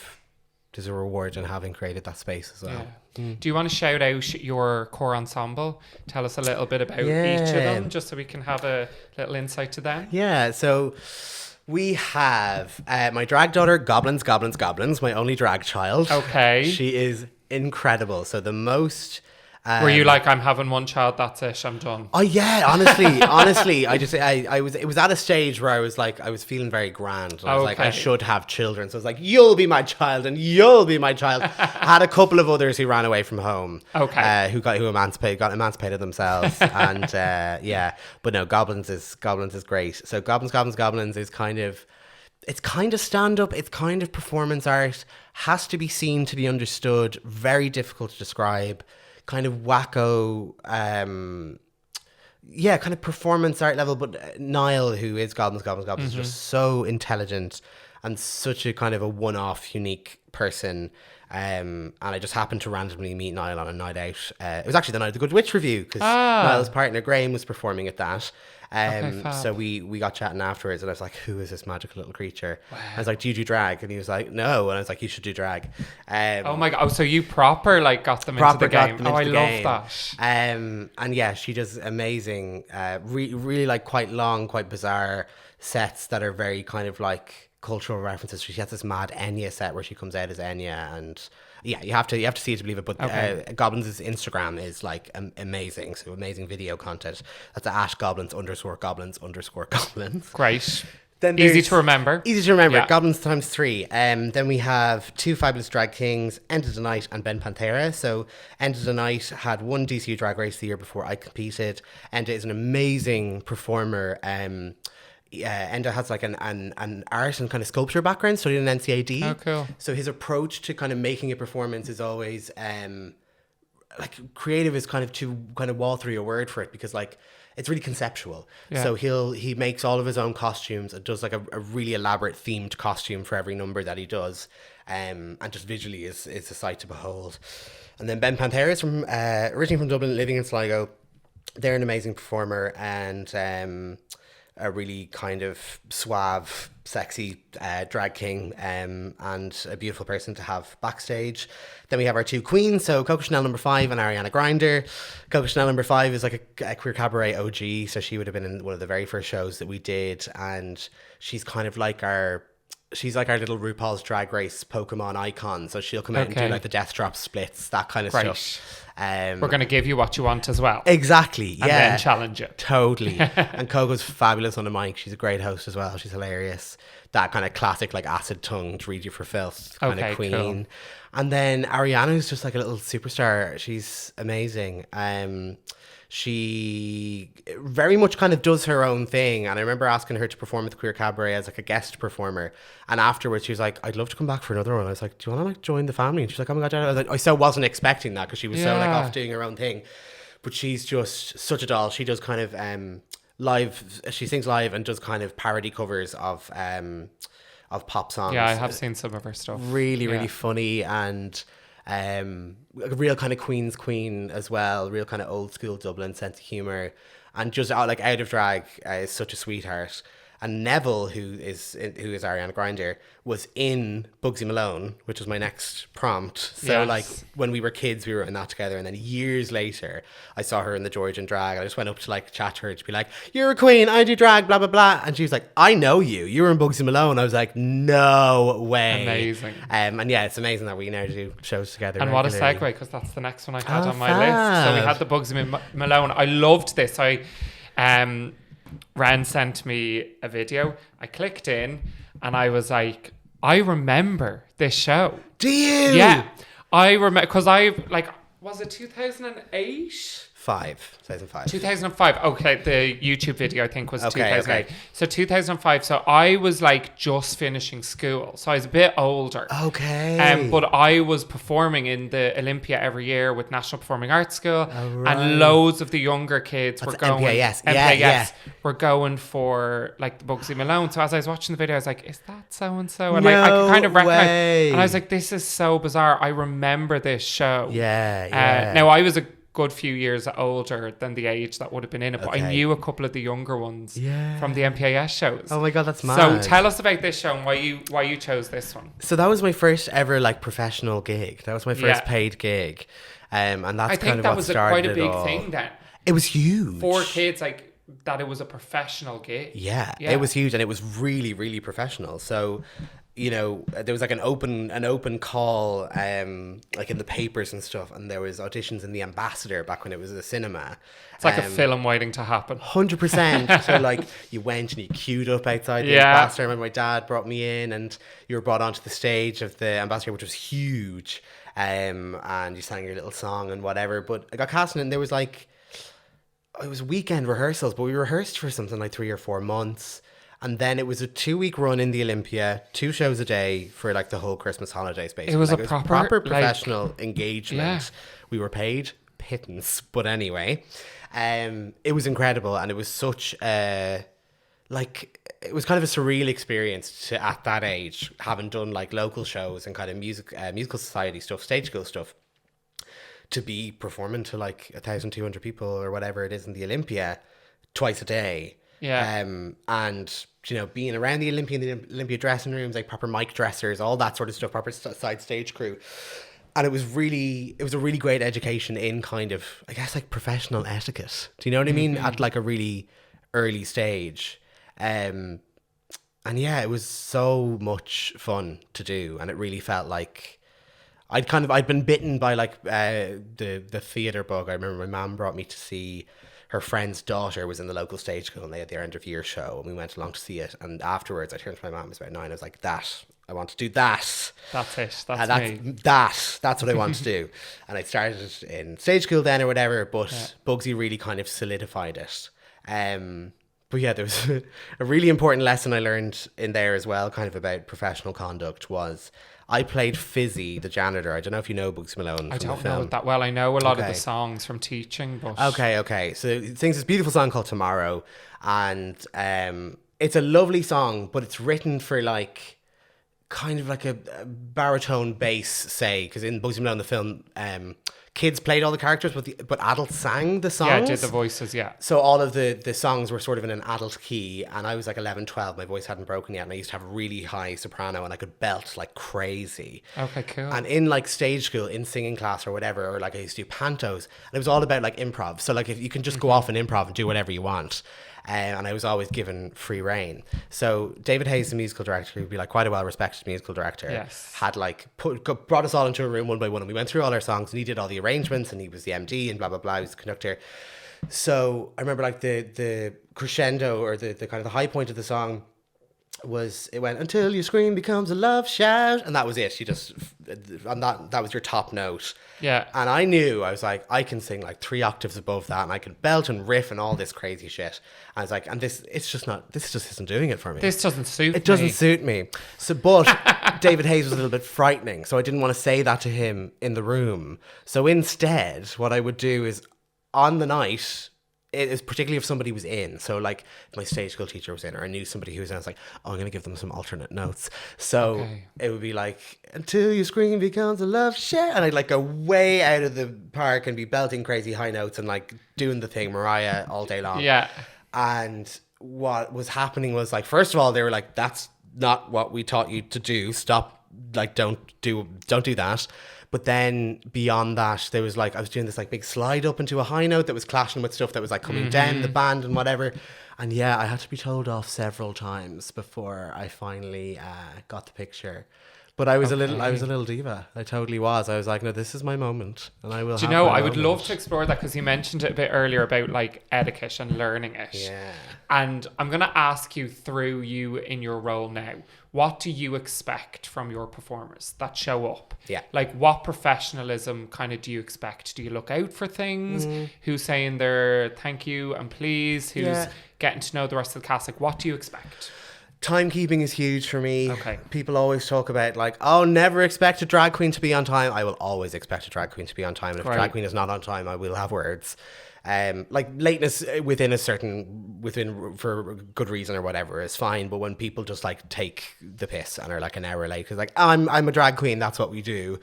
[SPEAKER 3] there's a reward in having created that space as well.
[SPEAKER 2] Do you want to shout out your core ensemble? Tell us a little bit about each of them, just so we can have a little insight to them.
[SPEAKER 3] Yeah, so we have my drag daughter, Goblins, my only drag child.
[SPEAKER 2] Okay.
[SPEAKER 3] She is incredible. So the most...
[SPEAKER 2] Were you like, I'm having one child, that's it, I'm done?
[SPEAKER 3] Oh yeah, honestly, I was, it was at a stage where I was like, I was feeling very grand. And I was like, I should have children. So I was like, you'll be my child and you'll be my child. Had a couple of others who ran away from ome.
[SPEAKER 2] Okay.
[SPEAKER 3] Who got emancipated themselves. And yeah, but no, Goblins is great. So Goblins is kind of, it's kind of stand-up, it's kind of performance art, has to be seen to be understood, very difficult to describe. Kind of wacko, kind of performance art level. But Niall, who is Goblins, is just so intelligent and such a kind of a one-off, unique person. And I just happened to randomly meet Niall on a night out. It was actually the night of the Good Witch review, because Niall's partner Graham was performing at that. So we got chatting afterwards, and I was like, who is this magical little creature? Wow. I was like, do you do drag? And he was like, no. And I was like, you should do drag.
[SPEAKER 2] Oh my God. Oh, so you proper like got them into the game. I love that.
[SPEAKER 3] And yeah, she does amazing, really like quite long, quite bizarre sets that are very kind of like cultural references. She has this mad Enya set where she comes out as Enya, and yeah, you have to see it to believe it. But Goblins' Instagram is like amazing, so amazing video content. That's at @goblins_goblins.
[SPEAKER 2] Great.
[SPEAKER 3] Then
[SPEAKER 2] easy to remember.
[SPEAKER 3] Yeah. Goblins times 3. Then we have 2 fabulous drag kings, End of the Night and Ben Pantera. So End of the Night had won DCU Drag Race the year before I competed. Enda is an amazing performer. Enda has like an art and kind of sculpture background, studied in NCAD.
[SPEAKER 2] Oh, cool.
[SPEAKER 3] So his approach to kind of making a performance is always like creative, is kind of to kind of wall through your word for it, because like it's really conceptual. Yeah. So he makes all of his own costumes and does like a really elaborate themed costume for every number that he does, and just visually is a sight to behold. And then Ben Pantera is from originally from Dublin, living in Sligo. They're an amazing performer and a really kind of suave, sexy drag king, and a beautiful person to have backstage. Then we have our 2 queens, so Coco Chanel number 5 and Ariana Grinder. Coco Chanel number 5 is like a queer cabaret OG, so she would have been in one of the very first shows that we did, and she's kind of like our little RuPaul's Drag Race Pokemon icon. So she'll come out and do like the death drop splits, that kind of stuff.
[SPEAKER 2] We're going to give you what you want as well.
[SPEAKER 3] Exactly, yeah.
[SPEAKER 2] And then challenge it.
[SPEAKER 3] Totally. And Coco's fabulous on the mic. She's a great host as well. She's hilarious. That kind of classic, like acid tongue, to read you for filth kind of queen. Cool. And then Ariana's just like a little superstar. She's amazing. She very much kind of does her own thing. And I remember asking her to perform at the Queer Cabaret as like a guest performer. And afterwards she was like, I'd love to come back for another one. I was like, do you want to like join the family? And she's like, oh my God. I was like, I so wasn't expecting that, because she was so like off doing her own thing. But she's just such a doll. She does kind of live, she sings live and does kind of parody covers of pop songs.
[SPEAKER 2] Yeah, I have seen some of her stuff.
[SPEAKER 3] Really funny, and a real kind of Queen's queen as well, real kind of old school Dublin sense of humour, and just out of drag is such a sweetheart. And Neville, who is Ariana Grande, was in Bugsy Malone, which was my next prompt. So like when we were kids, we were in that together. And then years later, I saw her in the Georgian drag. I just went up to like chat to her to be like, "You're a queen, I do drag, blah, blah, blah." And she was like, "I know you. You were in Bugsy Malone." I was like, "No way."
[SPEAKER 2] Amazing.
[SPEAKER 3] And yeah, it's amazing that we now do shows together.
[SPEAKER 2] And what a
[SPEAKER 3] regularly.
[SPEAKER 2] segue, because that's the next one I had on my list. So we had the Bugsy Malone. I loved this. Ren sent me a video. I clicked in and I was like, I remember this show.
[SPEAKER 3] Do you?
[SPEAKER 2] Yeah. I remember, because was it 2008?
[SPEAKER 3] 2005.
[SPEAKER 2] 2005. Okay, the YouTube video I think was
[SPEAKER 3] Okay,
[SPEAKER 2] 2008.
[SPEAKER 3] okay.
[SPEAKER 2] So 2005. So I was like just finishing school. So I was a bit older.
[SPEAKER 3] Okay.
[SPEAKER 2] But I was performing in the Olympia every year with National Performing Arts School,
[SPEAKER 3] right.
[SPEAKER 2] and loads of the younger kids were
[SPEAKER 3] That's
[SPEAKER 2] going.
[SPEAKER 3] MPAS.
[SPEAKER 2] MPAS
[SPEAKER 3] Yeah.
[SPEAKER 2] were going for like the Bugsy Malone. So as I was watching the video, I was like, "Is that so and so?" And
[SPEAKER 3] No
[SPEAKER 2] like I could kind of recognize.
[SPEAKER 3] way.
[SPEAKER 2] And I was like, "This is so bizarre." I remember this show.
[SPEAKER 3] Yeah.
[SPEAKER 2] Now I was a good few years older than the age that would have been in it, but I
[SPEAKER 3] Okay.
[SPEAKER 2] knew a couple of the younger ones from the MPAS shows.
[SPEAKER 3] Oh my God, that's mad.
[SPEAKER 2] So tell us about this show and why you chose this one.
[SPEAKER 3] So that was my first ever like professional gig. That was my first
[SPEAKER 2] Yeah.
[SPEAKER 3] paid gig. And that's
[SPEAKER 2] I
[SPEAKER 3] kind
[SPEAKER 2] think
[SPEAKER 3] of
[SPEAKER 2] that
[SPEAKER 3] what
[SPEAKER 2] was
[SPEAKER 3] started
[SPEAKER 2] quite a
[SPEAKER 3] it
[SPEAKER 2] big
[SPEAKER 3] all.
[SPEAKER 2] thing then.
[SPEAKER 3] It was huge.
[SPEAKER 2] For kids, like that it was a professional gig.
[SPEAKER 3] Yeah, it was huge, and it was really, really professional. So, you know, there was like an open call, like in the papers and stuff, and there was auditions in the Ambassador back when it was a cinema.
[SPEAKER 2] It's like a film waiting to happen.
[SPEAKER 3] 100%. So like you went and you queued up outside the Ambassador. I remember my dad brought me in, and you were brought onto the stage of the Ambassador, which was huge. And you sang your little song and whatever. But I got cast in it, and there was like, it was weekend rehearsals, but we rehearsed for something like 3 or 4 months. And then it was a 2-week run in the Olympia, 2 shows a day for like the whole Christmas holidays, basically.
[SPEAKER 2] It was
[SPEAKER 3] like,
[SPEAKER 2] a proper
[SPEAKER 3] professional engagement.
[SPEAKER 2] Yeah.
[SPEAKER 3] We were paid pittance, but anyway, it was incredible, and it was such a it was kind of a surreal experience to, at that age, having done like local shows and kind of musical society stuff, stage school stuff, to be performing to like 1,200 people or whatever it is in the Olympia twice a day.
[SPEAKER 2] Yeah.
[SPEAKER 3] And you know, being around the Olympia dressing rooms, like proper mic dressers, all that sort of stuff, proper side stage crew. And it was a really great education in kind of, I guess, like professional etiquette. Do you know what I mean? At like a really early stage. And yeah, it was so much fun to do, and it really felt like I'd been bitten by like the theatre bug. I remember my mum brought me to see her friend's daughter was in the local stage school, and they had their end of year show, and we went along to see it. And afterwards, I turned to my mum, it was about 9. I was like, I want to do that.
[SPEAKER 2] That's it.
[SPEAKER 3] And that's what I want to do. And I started in stage school then or whatever, but Bugsy really kind of solidified it. But yeah, there was a really important lesson I learned in there as well, kind of about professional conduct, was I played Fizzy, the janitor. I don't know if you know Bugsy Malone.
[SPEAKER 2] I
[SPEAKER 3] from
[SPEAKER 2] don't
[SPEAKER 3] the film.
[SPEAKER 2] know it that well. I know a lot of
[SPEAKER 3] Okay.
[SPEAKER 2] the songs from teaching, but
[SPEAKER 3] Okay. So it sings this beautiful song called Tomorrow, and it's a lovely song, but it's written for like kind of like a baritone bass, say, because in Bugsy Malone the film, kids played all the characters, but adults sang the songs.
[SPEAKER 2] yeah, did the voices, yeah.
[SPEAKER 3] So all of the songs were sort of in an adult key, and I was like 11, 12. My voice hadn't broken yet, and I used to have a really high soprano, and I could belt like crazy.
[SPEAKER 2] Okay, cool.
[SPEAKER 3] And in like stage school, in singing class or whatever, or like I used to do pantos, and it was all about like improv. So like if you can just go off and improv and do whatever you want. And I was always given free reign. So David Hayes, the musical director, who'd be like quite a well-respected musical director,
[SPEAKER 2] Yes.
[SPEAKER 3] had like brought us all into a room one by one, and we went through all our songs, and he did all the arrangements, and he was the MD and blah blah blah. He was the conductor. So I remember like the crescendo, or the kind of the high point of the song was, it went, until your scream becomes a love shout, and that was it. You just, and that was your top note.
[SPEAKER 2] Yeah.
[SPEAKER 3] And I knew, I was like, I can sing like 3 octaves above that, and I can belt and riff and all this crazy shit. I was like, and this just isn't doing it for me.
[SPEAKER 2] This doesn't suit me.
[SPEAKER 3] It doesn't suit me. So, but David Hayes was a little bit frightening, so I didn't want to say that to him in the room. So instead, what I would do is, on the night, it is particularly if somebody was in. So like if my stage school teacher was in, or I knew somebody who was in, I was like, oh, I'm going to give them some alternate notes. So it would be like, until your scream becomes a love shout. And I'd like go way out of the park and be belting crazy high notes and like doing the thing, Mariah, all day long.
[SPEAKER 2] Yeah.
[SPEAKER 3] And what was happening was like, first of all, they were like, that's not what we taught you to do. Stop, like, don't do that. But then beyond that, there was like, I was doing this like big slide up into a high note that was clashing with stuff that was like coming down the band and whatever. And yeah, I had to be told off several times before I finally got the picture. But I was a little diva. I totally was. I was like, no, this is my moment, and I will.
[SPEAKER 2] Do you know? I would love to explore that, because you mentioned it a bit earlier about like etiquette and learning it.
[SPEAKER 3] Yeah.
[SPEAKER 2] And I'm gonna ask you, through you in your role now, what do you expect from your performers that show up?
[SPEAKER 3] Yeah.
[SPEAKER 2] Like, what professionalism kind of do you expect? Do you look out for things? Who's saying their thank you and please? Who's getting to know the rest of the cast? Like, what do you expect?
[SPEAKER 3] Timekeeping is huge for me.
[SPEAKER 2] Okay.
[SPEAKER 3] People always talk about like, oh, never expect a drag queen to be on time. I will always expect a drag queen to be on time. And if a drag queen is not on time, I will have words. Like lateness for good reason or whatever is fine. But when people just like take the piss and are like an hour late, because like, oh, I'm a drag queen, that's what we do.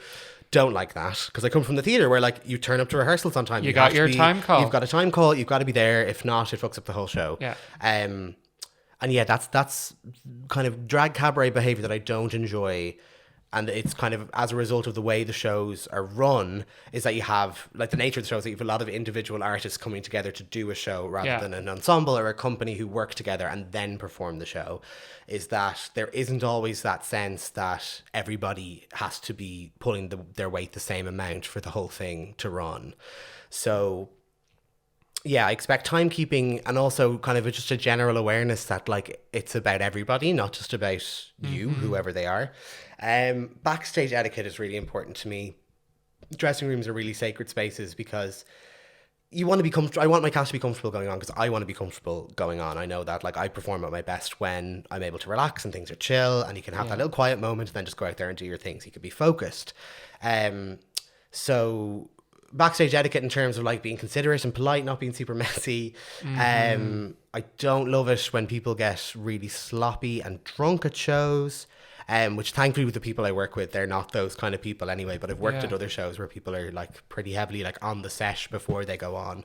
[SPEAKER 3] Don't like that, because I come from the theatre where like you turn up to rehearsals on time.
[SPEAKER 2] You got your time call.
[SPEAKER 3] You've got a time call. You've got to be there. If not, it fucks up the whole show.
[SPEAKER 2] Yeah.
[SPEAKER 3] And yeah, that's kind of drag cabaret behavior that I don't enjoy. And it's kind of as a result of the way the shows are run, is that you have, like, the nature of the shows, that you have a lot of individual artists coming together to do a show rather than an ensemble or a company who work together and then perform the show. Is that there isn't always that sense that everybody has to be pulling their weight the same amount for the whole thing to run. So yeah, I expect timekeeping, and also kind of just a general awareness that like it's about everybody, not just about you, whoever they are. Backstage etiquette is really important to me. Dressing rooms are really sacred spaces, because you want to be comfortable. I want my cast to be comfortable going on, because I want to be comfortable going on. I know that like I perform at my best when I'm able to relax and things are chill, and you can have that little quiet moment and then just go out there and do your things. You can be focused. So backstage etiquette in terms of like being considerate and polite, not being super messy. I don't love it when people get really sloppy and drunk at shows, which thankfully with the people I work with, they're not those kind of people anyway. But I've worked at other shows where people are like pretty heavily like on the set before they go on,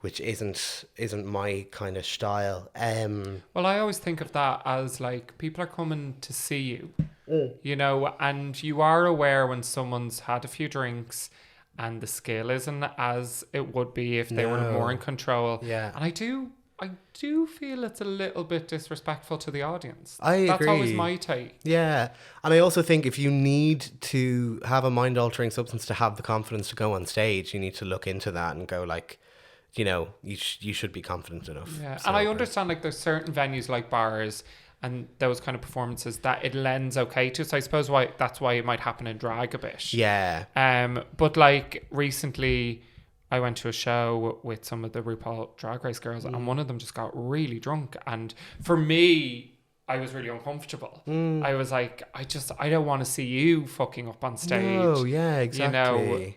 [SPEAKER 3] which isn't my kind of style.
[SPEAKER 2] Well, I always think of that as like, people are coming to see you, you know, and you are aware when someone's had a few drinks and the skill isn't as it would be if they were more in control. Yeah. And I do feel it's a little bit disrespectful to the audience.
[SPEAKER 3] I agree.
[SPEAKER 2] That's always my take.
[SPEAKER 3] Yeah. And I also think if you need to have a mind-altering substance to have the confidence to go on stage, you need to look into that and go like, you know, you should be confident enough.
[SPEAKER 2] Yeah. And I understand like there's certain venues like bars and those kind of performances that it lends okay to. So I suppose that's why it might happen in drag a bit.
[SPEAKER 3] Yeah.
[SPEAKER 2] But like recently I went to a show with some of the RuPaul Drag Race girls and one of them just got really drunk. And for me, I was really uncomfortable. I was like, I don't want to see you fucking up on stage.
[SPEAKER 3] Oh, yeah, exactly.
[SPEAKER 2] You know?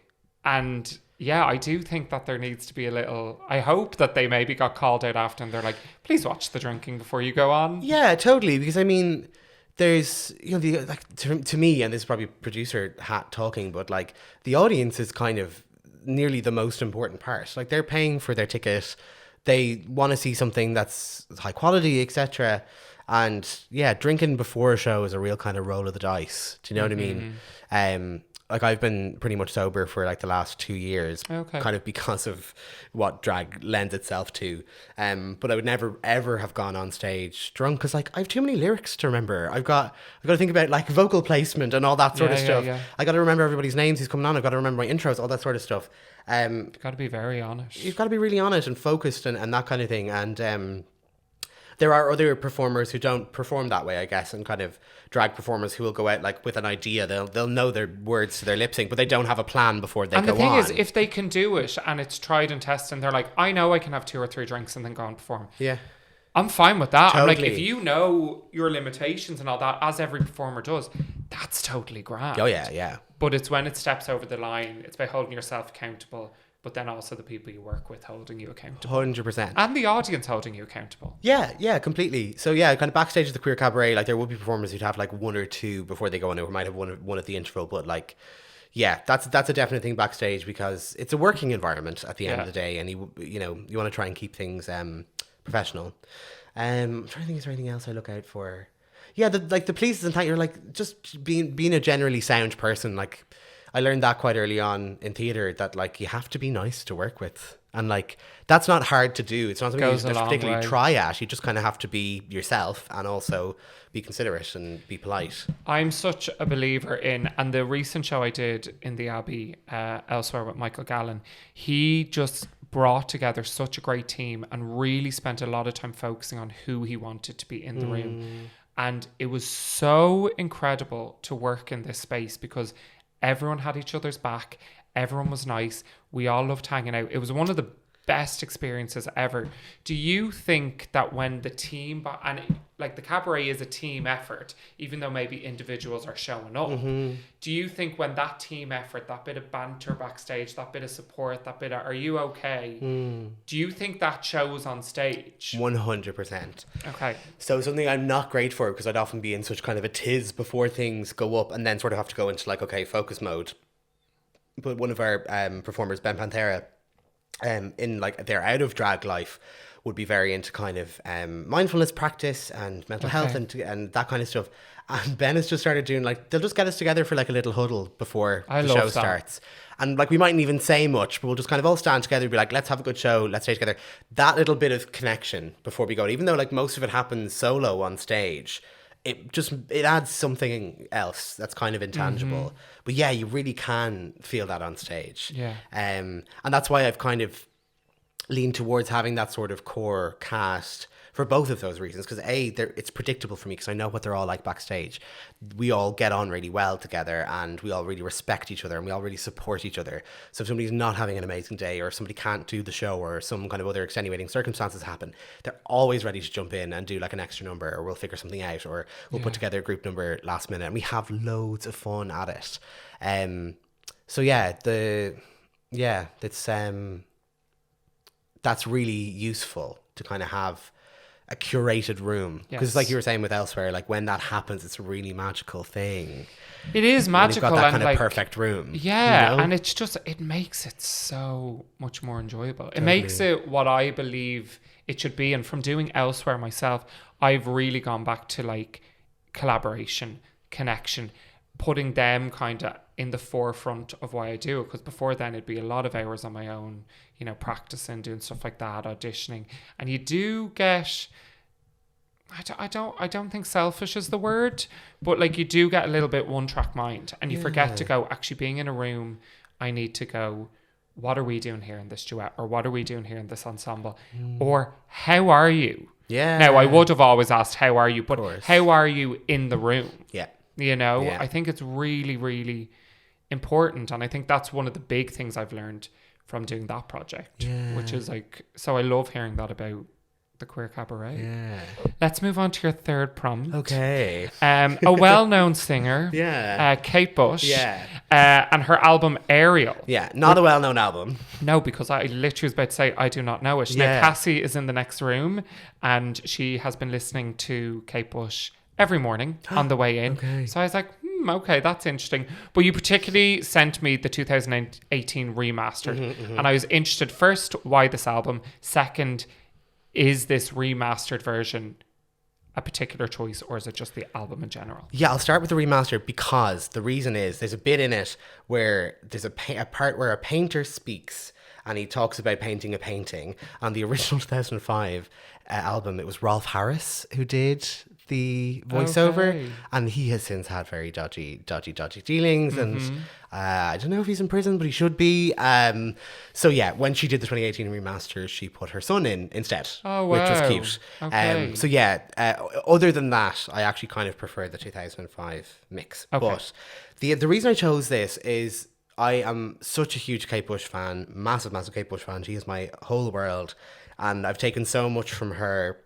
[SPEAKER 2] And yeah, I do think that there needs to be a little... I hope that they maybe got called out after and they're like, please watch the drinking before you go on.
[SPEAKER 3] Yeah, totally. Because I mean, there's, you know, like to me, and this is probably producer hat talking, but like the audience is kind of nearly the most important part. Like they're paying for their ticket. They want to see something that's high quality, etc. And yeah, drinking before a show is a real kind of roll of the dice. Do you know what I mean? Like I've been pretty much sober for like the last 2 years, kind of because of what drag lends itself to. But I would never ever have gone on stage drunk, because like I have too many lyrics to remember. I've got to think about like vocal placement and all that sort of stuff. Yeah. I got to remember everybody's names who's coming on. I've got to remember my intros, all that sort of stuff.
[SPEAKER 2] You've got to be very honest.
[SPEAKER 3] You've got to be really honest and focused and that kind of thing. And there are other performers who don't perform that way, I guess, and kind of drag performers who will go out like with an idea. They'll know their words to their lip sync, but they don't have a plan before they go on.
[SPEAKER 2] And the thing is, if they can do it and it's tried and tested, and they're like, I know I can have 2 or 3 drinks and then go and perform. Yeah. I'm fine with that. Totally. I'm like, if you know your limitations and all that, as every performer does, that's totally grand.
[SPEAKER 3] Oh, yeah, yeah.
[SPEAKER 2] But it's when it steps over the line, it's by holding yourself accountable, but then also the people you work with holding you accountable.
[SPEAKER 3] 100%.
[SPEAKER 2] And the audience holding you accountable.
[SPEAKER 3] Yeah, completely. So yeah, kind of backstage of the queer cabaret, like there will be performers who'd have like 1 or 2 before they go on, or might have one at the interval, but like, yeah, that's a definite thing backstage, because it's a working environment at the end of the day, and you want to try and keep things professional. I'm trying to think, is there anything else I look out for? Yeah, the pleases and thank you're like just being a generally sound person. Like I learned that quite early on in theatre, that like you have to be nice to work with. And like that's not hard to do. It's not something you
[SPEAKER 2] Goes a
[SPEAKER 3] have to
[SPEAKER 2] long
[SPEAKER 3] particularly
[SPEAKER 2] way.
[SPEAKER 3] try at. You just kind of have to be yourself and also be considerate and be polite.
[SPEAKER 2] I'm such a believer in, and the recent show I did in the Abbey elsewhere with Michael Gallen, he just brought together such a great team and really spent a lot of time focusing on who he wanted to be in the room. And it was so incredible to work in this space because everyone had each other's back. Everyone was nice. We all loved hanging out. It was one of the best experiences ever. Do you think that when the team, and like the cabaret is a team effort, even though maybe individuals are showing up, do you think when that team effort, that bit of banter backstage, that bit of support, that bit of, are you okay? Do you think that shows on stage?
[SPEAKER 3] 100%.
[SPEAKER 2] Okay.
[SPEAKER 3] So something I'm not great for, because I'd often be in such kind of a tiz before things go up and then sort of have to go into like, okay, focus mode. But one of our performers, Ben Panthera, in like their out of drag life, would be very into kind of mindfulness practice and mental health and that kind of stuff. And Ben has just started doing like, they'll just get us together for like a little huddle before the show starts. And like we mightn't even say much, but we'll just kind of all stand together and be like, let's have a good show, let's stay together. That little bit of connection before we go, even though like most of it happens solo on stage, it adds something else that's kind of intangible. But yeah, you really can feel that on stage.
[SPEAKER 2] Yeah.
[SPEAKER 3] And that's why I've kind of leaned towards having that sort of core cast for both of those reasons. Because it's predictable for me because I know what they're all like backstage. We all get on really well together and we all really respect each other and we all really support each other. So if somebody's not having an amazing day or if somebody can't do the show or some kind of other extenuating circumstances happen, they're always ready to jump in and do like an extra number, or we'll figure something out, or we'll put together a group number last minute, and we have loads of fun at it. So yeah, it's that's really useful to kind of have a curated room, because like you were saying with Elsewhere, like when that happens, it's a really magical thing.
[SPEAKER 2] It is magical.
[SPEAKER 3] You've got that kind
[SPEAKER 2] and
[SPEAKER 3] of perfect room.
[SPEAKER 2] Yeah,
[SPEAKER 3] you know?
[SPEAKER 2] and it's just, it makes it so much more enjoyable. It makes it what I believe it should be. And from doing Elsewhere myself, I've really gone back to like collaboration, connection, putting them kind of in the forefront of why I do it. Because before then it'd be a lot of hours on my own, you know, practicing, doing stuff like that, auditioning, and you do get, I don't think selfish is the word, but like you do get a little bit one track mind, and you forget to go, actually being in a room, I need to go, what are we doing here in this duet, or what are we doing here in this ensemble, or how are you?
[SPEAKER 3] Yeah.
[SPEAKER 2] Now I would have always asked how are you, but how are you in the room?
[SPEAKER 3] Yeah.
[SPEAKER 2] You know, I think it's really, really important. And I think that's one of the big things I've learned from doing that project, which is like, so I love hearing that about the Queer Cabaret.
[SPEAKER 3] Yeah.
[SPEAKER 2] Let's move on to your third prompt.
[SPEAKER 3] Okay.
[SPEAKER 2] A well-known singer, Kate Bush, and her album Ariel.
[SPEAKER 3] Yeah, not a well-known album.
[SPEAKER 2] No, because I literally was about to say I do not know it. Now, Cassie is in the next room, and she has been listening to Kate Bush every morning on the way in.
[SPEAKER 3] Okay.
[SPEAKER 2] So I was like, okay, that's interesting. But you particularly sent me the 2018 remastered, and I was interested, first, why this album? Second, is this remastered version a particular choice, or is it just the album in general? Yeah,
[SPEAKER 3] I'll start with the remaster, because the reason is there's a bit in it where there's a part where a painter speaks and he talks about painting a painting. On the original 2005 album, it was Rolf Harris who did the voiceover, and he has since had very dodgy dealings, and I don't know if he's in prison, but he should be. So yeah, when she did the 2018 remaster, she put her son in instead, which was cute. So yeah, other than that, I actually kind of prefer the 2005 mix. But the reason I chose this is I am such a huge Kate Bush fan, massive Kate Bush fan. She is my whole world, and I've taken so much from her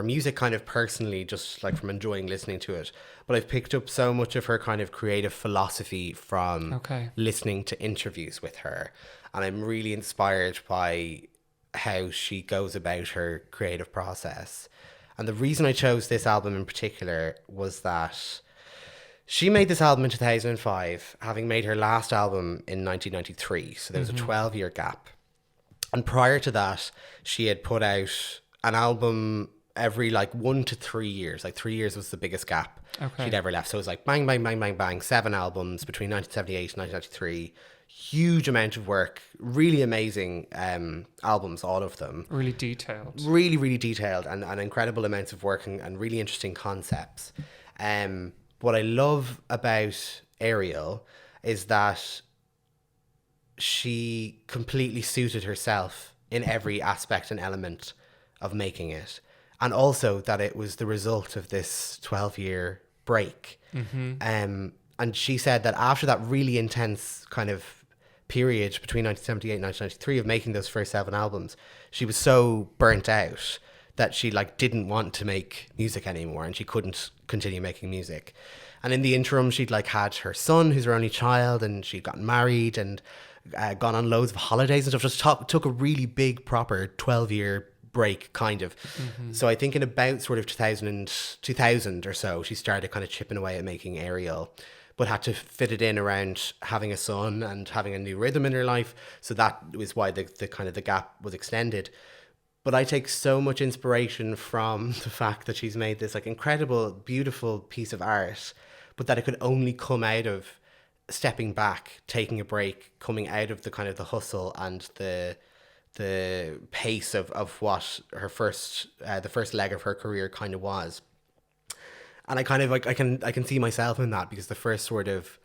[SPEAKER 3] music kind of personally, just like from enjoying listening to it, but I've picked up so much of her kind of creative philosophy from listening to interviews with her, and I'm really inspired by how she goes about her creative process. And the reason I chose this album in particular was that she made this album in 2005, having made her last album in 1993, so there was a 12-year gap. And prior to that, she had put out an album every like 1 to 3 years. Like 3 years was the biggest gap she'd ever left. So it was like bang, bang, bang, bang, bang, 7 albums between 1978 and 1993. Huge amount of work, really amazing albums, all of them.
[SPEAKER 2] Really detailed.
[SPEAKER 3] Really, really detailed and incredible amounts of work and really interesting concepts. What I love about Ariel is that she completely suited herself in every aspect and element of making it. And also that it was the result of this 12-year break. And she said that after that really intense kind of period between 1978 and 1993 of making those first 7 albums, she was so burnt out that she like didn't want to make music anymore, and she couldn't continue making music. And in the interim, she'd like had her son, who's her only child, and she'd gotten married and gone on loads of holidays and stuff. Just took a really big, proper 12-year break, kind of. So I think in about sort of 2000 or so, she started kind of chipping away at making Ariel, but had to fit it in around having a son and having a new rhythm in her life. So that was why the kind of the gap was extended. But I take so much inspiration from the fact that she's made this like incredible, beautiful piece of art, but that it could only come out of stepping back, taking a break, coming out of the kind of the hustle and the pace of what her the first leg of her career kind of was. And I kind of like I can see myself in that, because the first sort of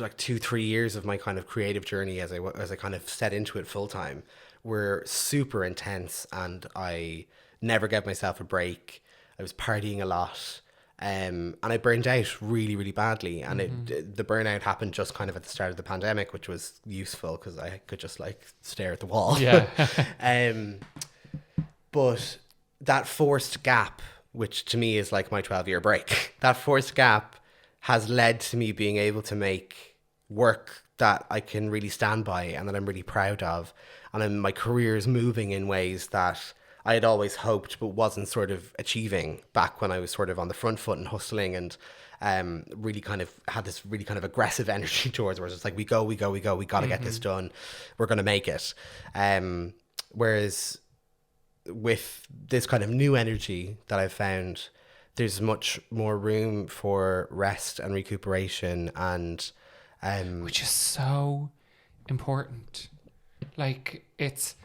[SPEAKER 3] like 2-3 years of my kind of creative journey as I kind of set into it full time were super intense, and I never gave myself a break. I was partying a lot. And I burned out really, really badly. And the burnout happened just kind of at the start of the pandemic, which was useful because I could just like stare at the wall.
[SPEAKER 2] Yeah.
[SPEAKER 3] But that forced gap, which to me is like my 12-year break, that forced gap has led to me being able to make work that I can really stand by and that I'm really proud of. And my career is moving in ways that I had always hoped but wasn't sort of achieving back when I was sort of on the front foot and hustling and really kind of had this really kind of aggressive energy towards where it's like we got to get this done, we're going to make it. Whereas with this kind of new energy that I've found, there's much more room for rest and recuperation, and
[SPEAKER 2] which is so important. Like it's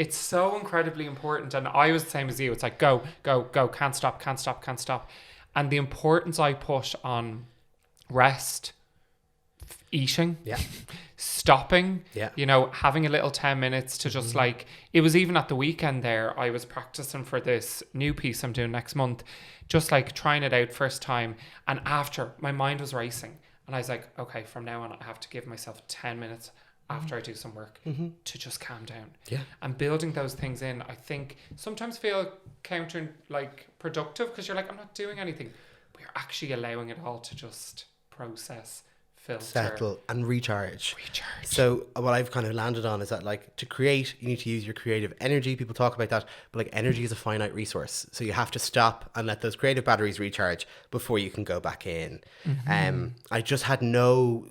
[SPEAKER 2] so incredibly important. And I was the same as you. It's like go, can't stop. And the importance I put on rest, eating, stopping, you know, having a little 10 minutes to just like, it was even at the weekend there, I was practicing for this new piece I'm doing next month, just like trying it out first time. And after, my mind was racing. And I was like, okay, from now on, I have to give myself 10 minutes after I do some work to just calm down. Yeah. And building those things in, I think sometimes feel productive because you're like, I'm not doing anything. But you're actually allowing it all to just process, filter,
[SPEAKER 3] settle and recharge. So what I've kind of landed on is that like to create, you need to use your creative energy. People talk about that, but like energy is a finite resource. So you have to stop and let those creative batteries recharge before you can go back in. I just had no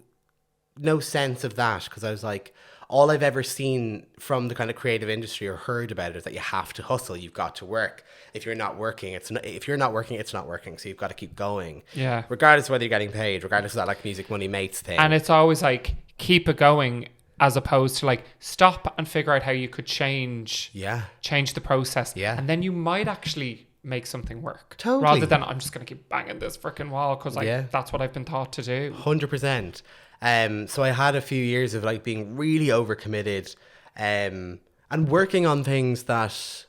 [SPEAKER 3] sense of that, because I was like, all I've ever seen from the kind of creative industry or heard about it is that you have to hustle, you've got to work. If you're not working, it's not working. So you've got to keep going. Yeah. Regardless of whether you're getting paid, regardless of that like music money mates thing.
[SPEAKER 2] And it's always like keep it going, as opposed to like stop and figure out how you could change the process. Yeah. And then you might actually make something work. Totally. Rather than I'm just gonna keep banging this freaking wall because that's what I've been taught to do.
[SPEAKER 3] 100%. So I had a few years of like being really overcommitted and working on things that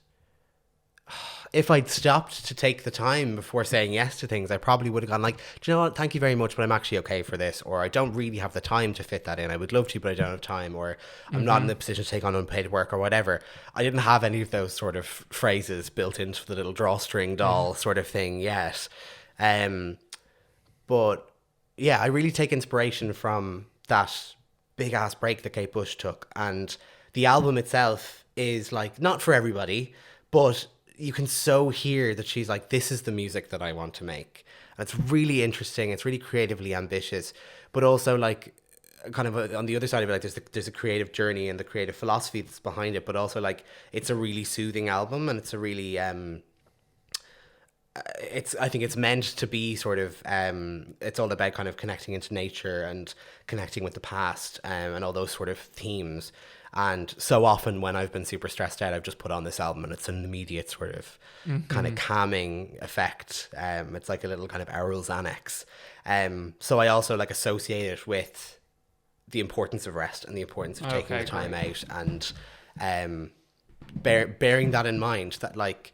[SPEAKER 3] if I'd stopped to take the time before saying yes to things, I probably would have gone like, do you know what, thank you very much, but I'm actually okay for this, or I don't really have the time to fit that in. I would love to, but I don't have time, or I'm not in the position to take on unpaid work or whatever. I didn't have any of those sort of phrases built into the little drawstring doll sort of thing yet. But yeah, I really take inspiration from that big ass break that Kate Bush took. And the album itself is like, not for everybody, but you can so hear that she's like, this is the music that I want to make. And it's really interesting. It's really creatively ambitious, but also like kind of on the other side of it, like there's a creative journey and the creative philosophy that's behind it, but also like it's a really soothing album, and it's a really I think it's meant to be sort of it's all about kind of connecting into nature and connecting with the past, and all those sort of themes. And so often when I've been super stressed out, I've just put on this album and it's an immediate sort of kind of calming effect. It's like a little kind of Errol's Annex. So I also like associate it with the importance of rest and the importance of taking the time out, and bearing that in mind, that like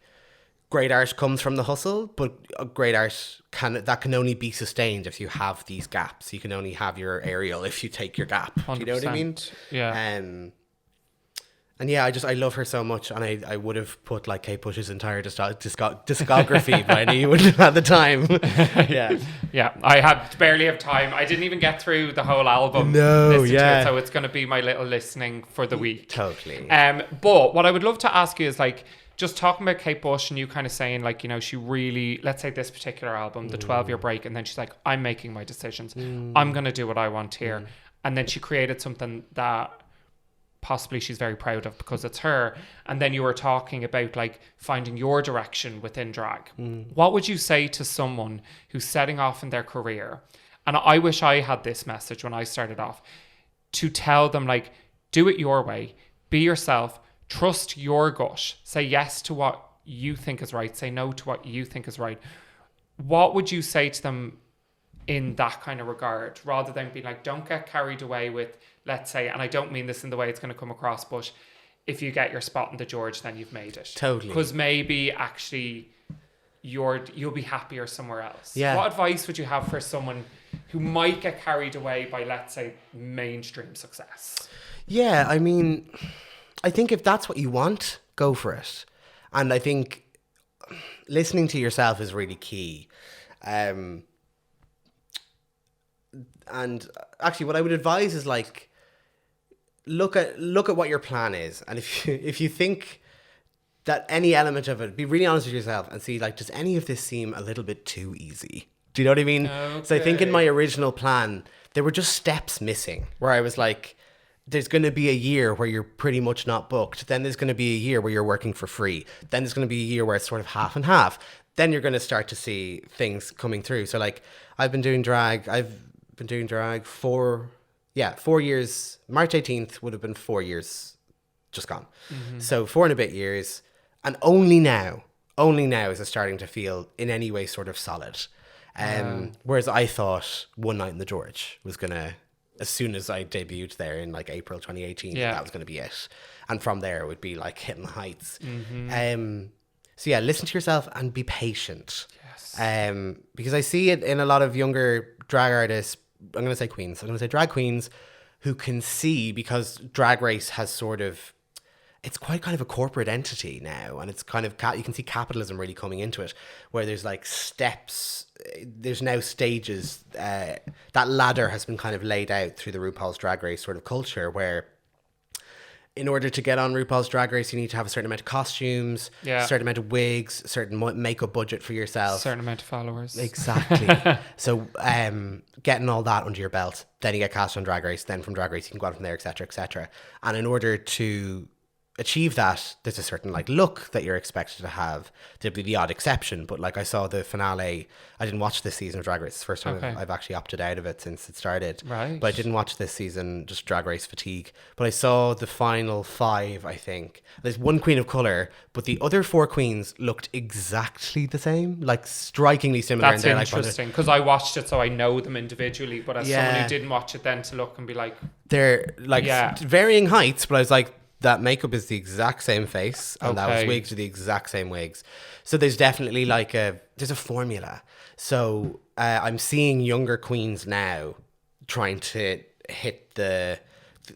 [SPEAKER 3] great art comes from the hustle, but great art can only be sustained if you have these gaps. You can only have your aerial if you take your gap.
[SPEAKER 2] 100%.
[SPEAKER 3] Do you know what I mean?
[SPEAKER 2] Yeah.
[SPEAKER 3] And yeah, I love her so much, and I would have put like Kate Bush's entire discography, but I knew you wouldn't have had the time.
[SPEAKER 2] Yeah, I barely have time. I didn't even get through the whole album.
[SPEAKER 3] No, yeah.
[SPEAKER 2] So it's going to be my little listening for the week.
[SPEAKER 3] Totally.
[SPEAKER 2] But what I would love to ask you is like, just talking about Kate Bush and you kind of saying like, you know, she really, let's say this particular album, the 12-year break, and then she's like, I'm making my decisions. I'm going to do what I want here. And then she created something that possibly she's very proud of because it's her. And then you were talking about like finding your direction within drag. What would you say to someone who's setting off in their career? And I wish I had this message when I started off, to tell them like, do it your way, be yourself, trust your gut, say yes to what you think is right, say no to what you think is right. What would you say to them in that kind of regard, rather than being like, don't get carried away with, let's say, and I don't mean this in the way it's going to come across, but if you get your spot in the George, then you've made it.
[SPEAKER 3] Totally.
[SPEAKER 2] Because maybe actually you'll be happier somewhere else.
[SPEAKER 3] Yeah.
[SPEAKER 2] What advice would you have for someone who might get carried away by, let's say, mainstream success?
[SPEAKER 3] Yeah, I mean, I think if that's what you want, go for it. And I think listening to yourself is really key. And actually what I would advise is like, look at what your plan is. And if you think that any element of it, be really honest with yourself and see like, does any of this seem a little bit too easy? Do you know what I mean?
[SPEAKER 2] Okay.
[SPEAKER 3] So I think in my original plan, there were just steps missing where I was like, there's going to be a year where you're pretty much not booked. Then there's going to be a year where you're working for free. Then there's going to be a year where it's sort of half and half. Then you're going to start to see things coming through. So like I've been doing drag 4 years. March 18th would have been 4 years just gone. So 4 and a bit years. And only now is it starting to feel in any way sort of solid. Whereas I thought One Night in the George was going to, as soon as I debuted there in like April 2018, that was going to be it. And from there it would be like hitting the heights. So yeah, listen to yourself and be patient. Yes. Because I see it in a lot of younger drag artists, I'm going to say queens, I'm going to say drag queens, who can see, because Drag Race has sort of, it's quite kind of a corporate entity now, and it's kind of, you can see capitalism really coming into it, where there's like steps, there's now stages, that ladder has been kind of laid out through the RuPaul's Drag Race sort of culture, where in order to get on RuPaul's Drag Race, you need to have a certain amount of costumes, a certain amount of wigs, a certain makeup budget for yourself.
[SPEAKER 2] A certain amount of followers.
[SPEAKER 3] Exactly. So getting all that under your belt, then you get cast on Drag Race, then from Drag Race you can go on from there, etc., etc. And in order to achieve that, there's a certain like look that you're expected to have. There'll be the odd exception, but like I saw the finale, I didn't watch this season of Drag Race. It's the first time I've actually opted out of it since it started.
[SPEAKER 2] Right.
[SPEAKER 3] But I didn't watch this season, just Drag Race fatigue. But I saw the final 5, I think. There's one queen of colour, but the other 4 queens looked exactly the same, like strikingly similar.
[SPEAKER 2] That's interesting, because I watched it so I know them individually, but as someone who didn't watch it, then to look and be like,
[SPEAKER 3] they're like varying heights, but I was like, that makeup is the exact same face, and those wigs are the exact same wigs. So there's definitely like there's a formula. So I'm seeing younger queens now trying to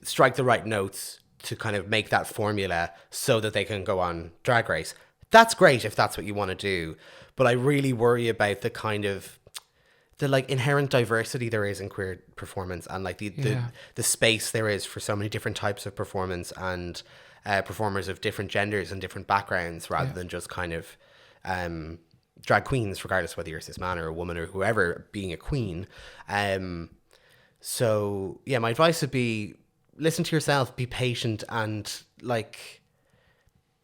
[SPEAKER 3] strike the right notes to kind of make that formula so that they can go on Drag Race. That's great if that's what you want to do, but I really worry about the kind of the like inherent diversity there is in queer performance, and like the space there is for so many different types of performance and performers of different genders and different backgrounds, rather than just kind of drag queens, regardless whether you're a cis man or a woman or whoever, being a queen. So yeah, my advice would be listen to yourself, be patient, and like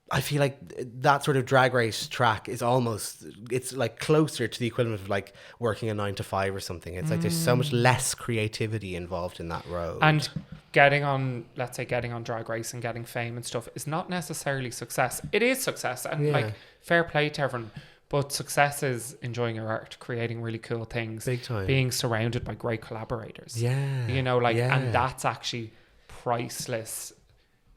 [SPEAKER 3] I feel like that sort of drag race track is almost, it's like closer to the equivalent of like working a 9 to 5 or something. It's like there's so much less creativity involved in that road.
[SPEAKER 2] And getting on, let's say, getting on Drag Race and getting fame and stuff is not necessarily success. It is success, and like fair play to everyone. But success is enjoying your art, creating really cool things,
[SPEAKER 3] Big time.
[SPEAKER 2] being surrounded by great collaborators.
[SPEAKER 3] Yeah.
[SPEAKER 2] You know, like,
[SPEAKER 3] Yeah.
[SPEAKER 2] and that's actually priceless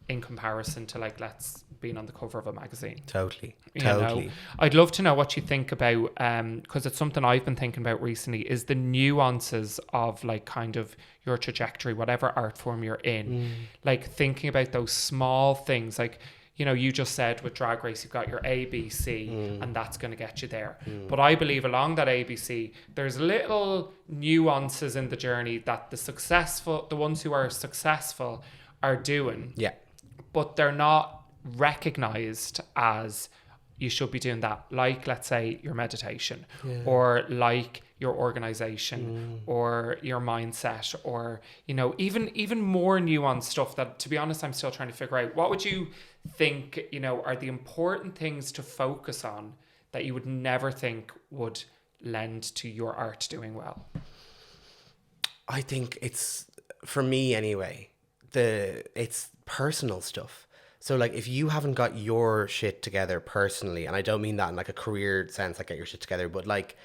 [SPEAKER 2] in comparison to like, let's being on the cover of a magazine.
[SPEAKER 3] Totally.
[SPEAKER 2] You know, I'd love to know what you think about, because it's something I've been thinking about recently, is the nuances of like kind of your trajectory, whatever art form you're in, like thinking about those small things, like, you know, you just said with Drag Race, you've got your ABC and that's going to get you there. But I believe along that ABC, there's little nuances in the journey that the ones who are successful are doing.
[SPEAKER 3] Yeah.
[SPEAKER 2] But they're not recognized as you should be doing that, like let's say your meditation or like your organization or your mindset, or you know, even more nuanced stuff that, to be honest, I'm still trying to figure out. What would you think, you know, are the important things to focus on that you would never think would lend to your art doing well?
[SPEAKER 3] I think it's, for me anyway, it's personal stuff. So like if you haven't got your shit together personally, and I don't mean that in like a career sense, like get your shit together, but like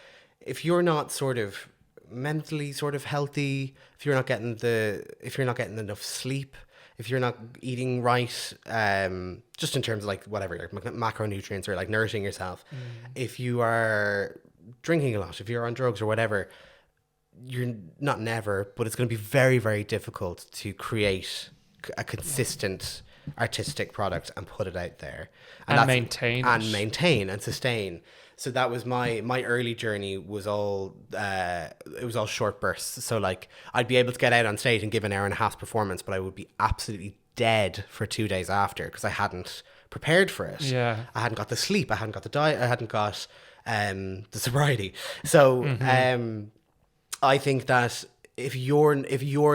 [SPEAKER 3] if you're not sort of mentally sort of healthy, if you're not getting enough sleep, if you're not eating right, just in terms of like whatever, like macronutrients or like nourishing yourself, if you are drinking a lot, if you're on drugs or whatever, you're not never, but it's going to be very, very difficult to create a consistent artistic product and put it out there
[SPEAKER 2] and maintain
[SPEAKER 3] and sustain. So that was my early journey, was all it was all short bursts. So like I'd be able to get out on stage and give an hour and a half performance, but I would be absolutely dead for 2 days after because I hadn't prepared for it.
[SPEAKER 2] Yeah, I
[SPEAKER 3] hadn't got the sleep, I hadn't got the diet, I hadn't got the sobriety. So I think that if you're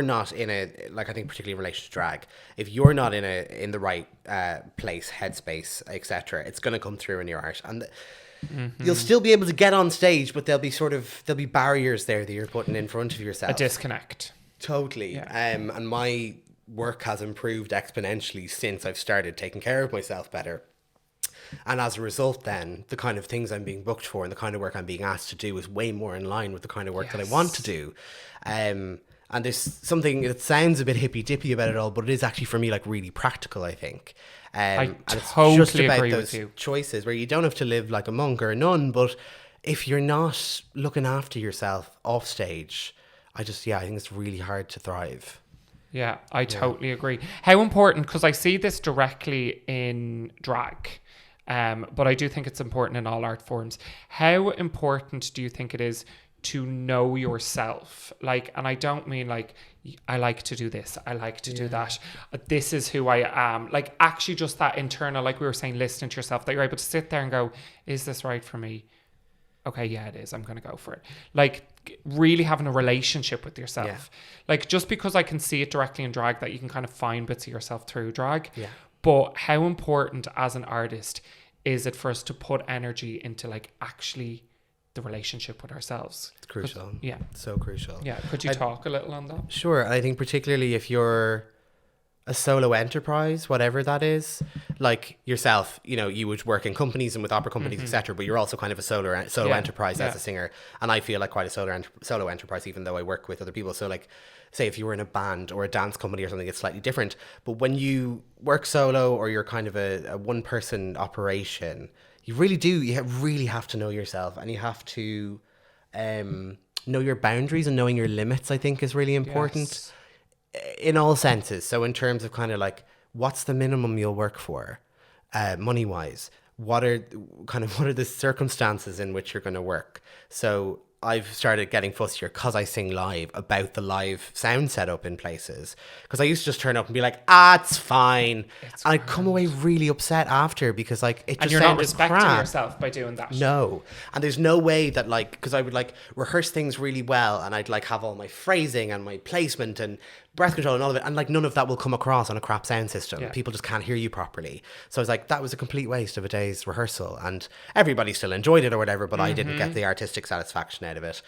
[SPEAKER 3] not in a, like, I think particularly in relation to drag, if you're not in the right place, headspace, etc., it's going to come through in your art, and you'll still be able to get on stage, but there'll be barriers there that you're putting in front of yourself.
[SPEAKER 2] A disconnect.
[SPEAKER 3] Totally.
[SPEAKER 2] Yeah.
[SPEAKER 3] And my work has improved exponentially since I've started taking care of myself better. And as a result, then, the kind of things I'm being booked for and the kind of work I'm being asked to do is way more in line with the kind of work that I want to do. And there's something that sounds a bit hippy-dippy about it all, but it is actually, for me, like, really practical, I think.
[SPEAKER 2] I totally agree with you.
[SPEAKER 3] Choices where you don't have to live like a monk or a nun, but if you're not looking after yourself off stage, I think it's really hard to thrive.
[SPEAKER 2] Yeah, I totally agree. How important, because I see this directly in drag, but I do think it's important in all art forms. How important do you think it is to know yourself? Like, and I don't mean like, I like to do this, I like to do that, this is who I am. Like, actually just that internal, like we were saying, listening to yourself, that you're able to sit there and go, is this right for me? Okay, yeah, it is. I'm going to go for it. Like, really having a relationship with yourself. Yeah. Like, just because I can see it directly in drag, that you can kind of find bits of yourself through drag. Yeah. But how important as an artist is it for us to put energy into like actually the relationship with ourselves?
[SPEAKER 3] It's crucial.
[SPEAKER 2] Yeah.
[SPEAKER 3] So crucial.
[SPEAKER 2] Yeah. Could you talk a little on that?
[SPEAKER 3] Sure. I think particularly if you're a solo enterprise, whatever that is, like yourself, you know, you would work in companies and with opera companies, etc., but you're also kind of a solo enterprise as a singer. And I feel like quite a solo enterprise, even though I work with other people. So like, say if you were in a band or a dance company or something, it's slightly different. But when you work solo or you're kind of a one person operation, you really have to know yourself, and you have to know your boundaries, and knowing your limits, I think, is really important. Yes. In all senses. So in terms of kind of like, what's the minimum you'll work for, money wise? What are the circumstances in which you're going to work? So I've started getting fussier because I sing live about the live sound setup in places. Because I used to just turn up and be like, it's fine. And I'd come away really upset after because like it just
[SPEAKER 2] And you're not
[SPEAKER 3] sounded
[SPEAKER 2] respecting
[SPEAKER 3] crap.
[SPEAKER 2] yourself by doing that.
[SPEAKER 3] No. And there's no way that like, because I would like rehearse things really well and I'd like have all my phrasing and my placement and breath control and all of it. And like none of that will come across on a crap sound system.
[SPEAKER 2] Yeah.
[SPEAKER 3] People just can't hear you properly. So I was like, that was a complete waste of a day's rehearsal. And everybody still enjoyed it or whatever, but I didn't get the artistic satisfaction out of it.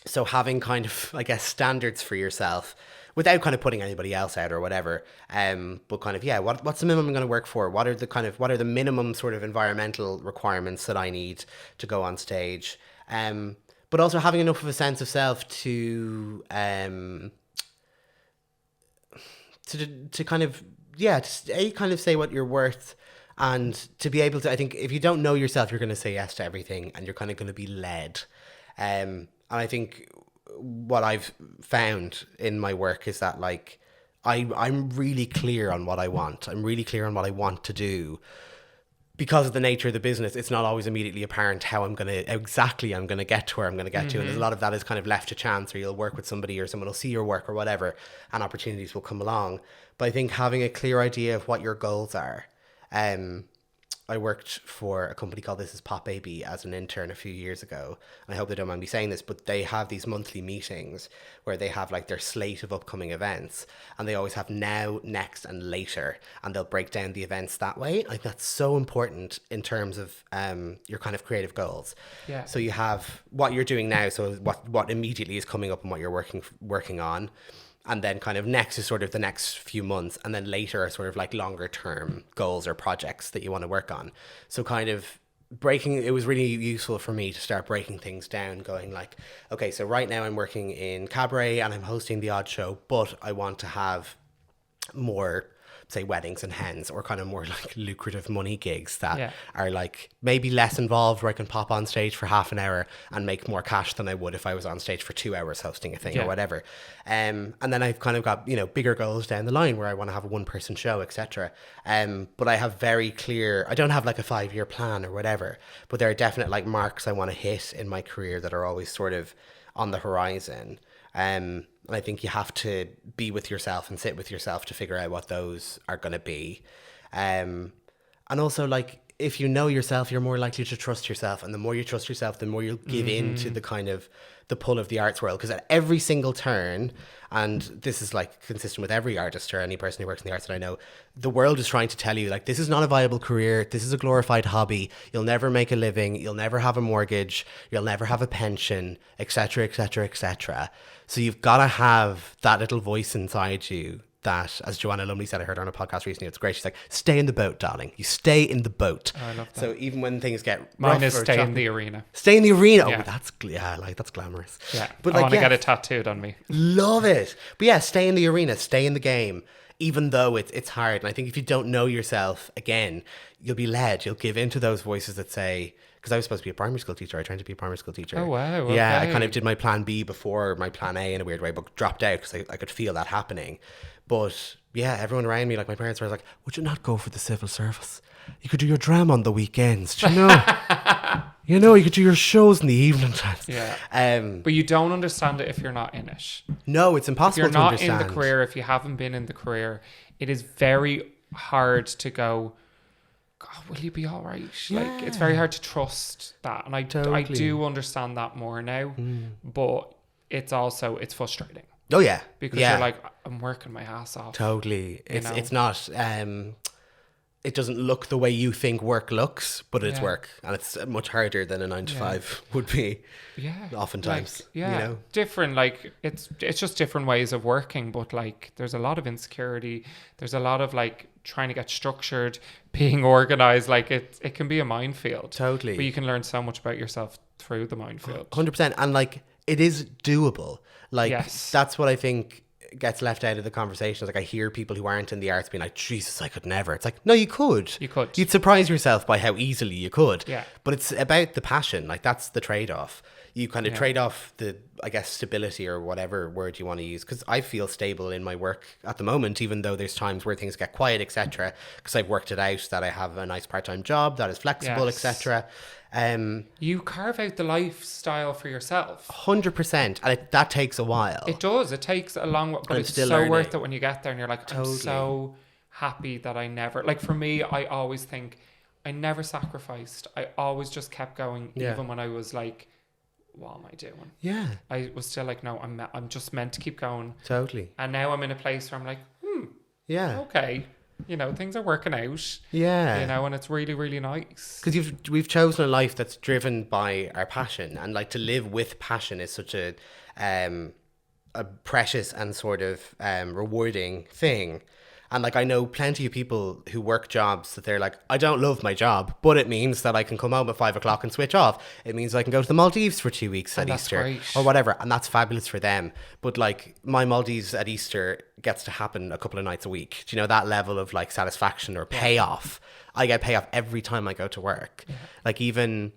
[SPEAKER 3] So having kind of, I guess, standards for yourself without kind of putting anybody else out or whatever. But kind of, yeah, what's the minimum I'm going to work for? What are the minimum sort of environmental requirements that I need to go on stage? But also having enough of a sense of self to kind of, yeah, to kind of say what you're worth and to be able to, I think if you don't know yourself, you're going to say yes to everything and you're kind of going to be led. And I think what I've found in my work is that like I'm really clear on what I want. I'm really clear on what I want to do. Because of the nature of the business, it's not always immediately apparent how I'm going to get to where I'm going to get to. And there's a lot of that is kind of left to chance, or you'll work with somebody or someone will see your work or whatever and opportunities will come along. But I think having a clear idea of what your goals are. I worked for a company called This Is Pop Baby as an intern a few years ago. And I hope they don't mind me saying this, but they have these monthly meetings where they have like their slate of upcoming events. And they always have now, next, and later. And they'll break down the events that way. I think that's so important in terms of your kind of creative goals.
[SPEAKER 2] Yeah.
[SPEAKER 3] So you have what you're doing now, so what immediately is coming up and what you're working on. And then kind of next is sort of the next few months. And then later are sort of like longer term goals or projects that you want to work on. So kind of it was really useful for me to start breaking things down, going like, okay, so right now I'm working in cabaret and I'm hosting the odd show, but I want to have more, say, weddings and hens or kind of more like lucrative money gigs that are like maybe less involved, where I can pop on stage for half an hour and make more cash than I would if I was on stage for 2 hours hosting a thing or whatever. And then I've kind of got, bigger goals down the line where I want to have a 1-person show, etc. But I have very clear, I don't have like a 5-year plan or whatever, but there are definite like marks I want to hit in my career that are always sort of on the horizon. And I think you have to be with yourself and sit with yourself to figure out what those are going to be. And also, like, if you know yourself, you're more likely to trust yourself. And the more you trust yourself, the more you'll give in to the kind of the pull of the arts world. Because at every single turn, and this is like consistent with every artist or any person who works in the arts that I know, the world is trying to tell you, like, this is not a viable career. This is a glorified hobby. You'll never make a living. You'll never have a mortgage. You'll never have a pension, etc., etc., etc. So you've got to have that little voice inside you that, as Joanna Lumley said, I heard her on a podcast recently, it's great. She's like, stay in the boat, darling. You stay in the boat.
[SPEAKER 2] Oh, I love that.
[SPEAKER 3] So even when things get
[SPEAKER 2] Mine
[SPEAKER 3] rough
[SPEAKER 2] is
[SPEAKER 3] or
[SPEAKER 2] stay in
[SPEAKER 3] choppy,
[SPEAKER 2] the arena.
[SPEAKER 3] stay in the arena.
[SPEAKER 2] Yeah.
[SPEAKER 3] Oh, that's glamorous.
[SPEAKER 2] Yeah.
[SPEAKER 3] But
[SPEAKER 2] I
[SPEAKER 3] like,
[SPEAKER 2] want to get it tattooed on me.
[SPEAKER 3] love it. But yeah, stay in the arena, stay in the game, even though it's hard. And I think if you don't know yourself, again, you'll be led. You'll give in to those voices that say, because I was supposed to be a primary school teacher. I trained to be a primary school teacher.
[SPEAKER 2] Oh, wow. Okay.
[SPEAKER 3] Yeah, I kind of did my plan B before my plan A in a weird way, but dropped out because I could feel that happening. But yeah, everyone around me, like my parents were like, would you not go for the civil service? You could do your drama on the weekends, do you know? You could do your shows in the evening times.
[SPEAKER 2] Yeah. But you don't understand it if you're not in it.
[SPEAKER 3] No, it's impossible
[SPEAKER 2] If you're
[SPEAKER 3] to
[SPEAKER 2] not
[SPEAKER 3] understand.
[SPEAKER 2] in the career, if you haven't been in the career, it is very hard to go, God, will you be all right?
[SPEAKER 3] Yeah.
[SPEAKER 2] Like, it's very hard to trust that. And I do understand that more now, but it's frustrating.
[SPEAKER 3] Oh yeah.
[SPEAKER 2] Because you're like, I'm working my ass off.
[SPEAKER 3] Totally. It's not, it doesn't look the way you think work looks, but it's work. And it's much harder than a 9 to 5 would be.
[SPEAKER 2] Yeah.
[SPEAKER 3] Oftentimes.
[SPEAKER 2] Like, different, like, it's just different ways of working, but like, there's a lot of insecurity. There's a lot of like trying to get structured, being organized. Like, it can be a minefield. Totally. But you can learn so much about yourself through the minefield.
[SPEAKER 3] 100%. And like, it is doable. Like,
[SPEAKER 2] yes.
[SPEAKER 3] That's what I think gets left out of the conversations. Like, I hear people who aren't in the arts being like, Jesus, I could never. It's like, no, you could.
[SPEAKER 2] You could.
[SPEAKER 3] You'd surprise yourself by how easily you could.
[SPEAKER 2] Yeah.
[SPEAKER 3] But it's about the passion. Like, that's the trade-off. you kind of trade off the, I guess, stability or whatever word you want to use. Because I feel stable in my work at the moment, even though there's times where things get quiet, etc. Because I've worked it out that I have a nice part-time job that is flexible, etc.
[SPEAKER 2] You carve out the lifestyle for yourself.
[SPEAKER 3] 100%. And that takes a while.
[SPEAKER 2] It does. It takes a long while, but
[SPEAKER 3] I'm
[SPEAKER 2] it's
[SPEAKER 3] still
[SPEAKER 2] so
[SPEAKER 3] learning.
[SPEAKER 2] worth it when you get there and you're like,
[SPEAKER 3] Totally.
[SPEAKER 2] I'm so happy that I never, like for me, I always think I never sacrificed. I always just kept going, even when I was like, what am I doing?
[SPEAKER 3] Yeah.
[SPEAKER 2] I was still like, no, I'm just meant to keep going.
[SPEAKER 3] Totally.
[SPEAKER 2] And now I'm in a place where I'm like,
[SPEAKER 3] Yeah.
[SPEAKER 2] okay, you know, things are working out.
[SPEAKER 3] Yeah.
[SPEAKER 2] You know, and it's really, really nice.
[SPEAKER 3] Because we've chosen a life that's driven by our passion, and like to live with passion is such a precious and sort of rewarding thing. And like I know plenty of people who work jobs that they're like, I don't love my job, but it means that I can come home at 5 o'clock and switch off. It means I can go to the Maldives for 2 weeks at Easter
[SPEAKER 2] great.
[SPEAKER 3] or whatever, and that's fabulous for them. But like my Maldives at Easter gets to happen a couple of nights a week. Do you know that level of like satisfaction or payoff? I get payoff every time I go to work. Yeah. Like even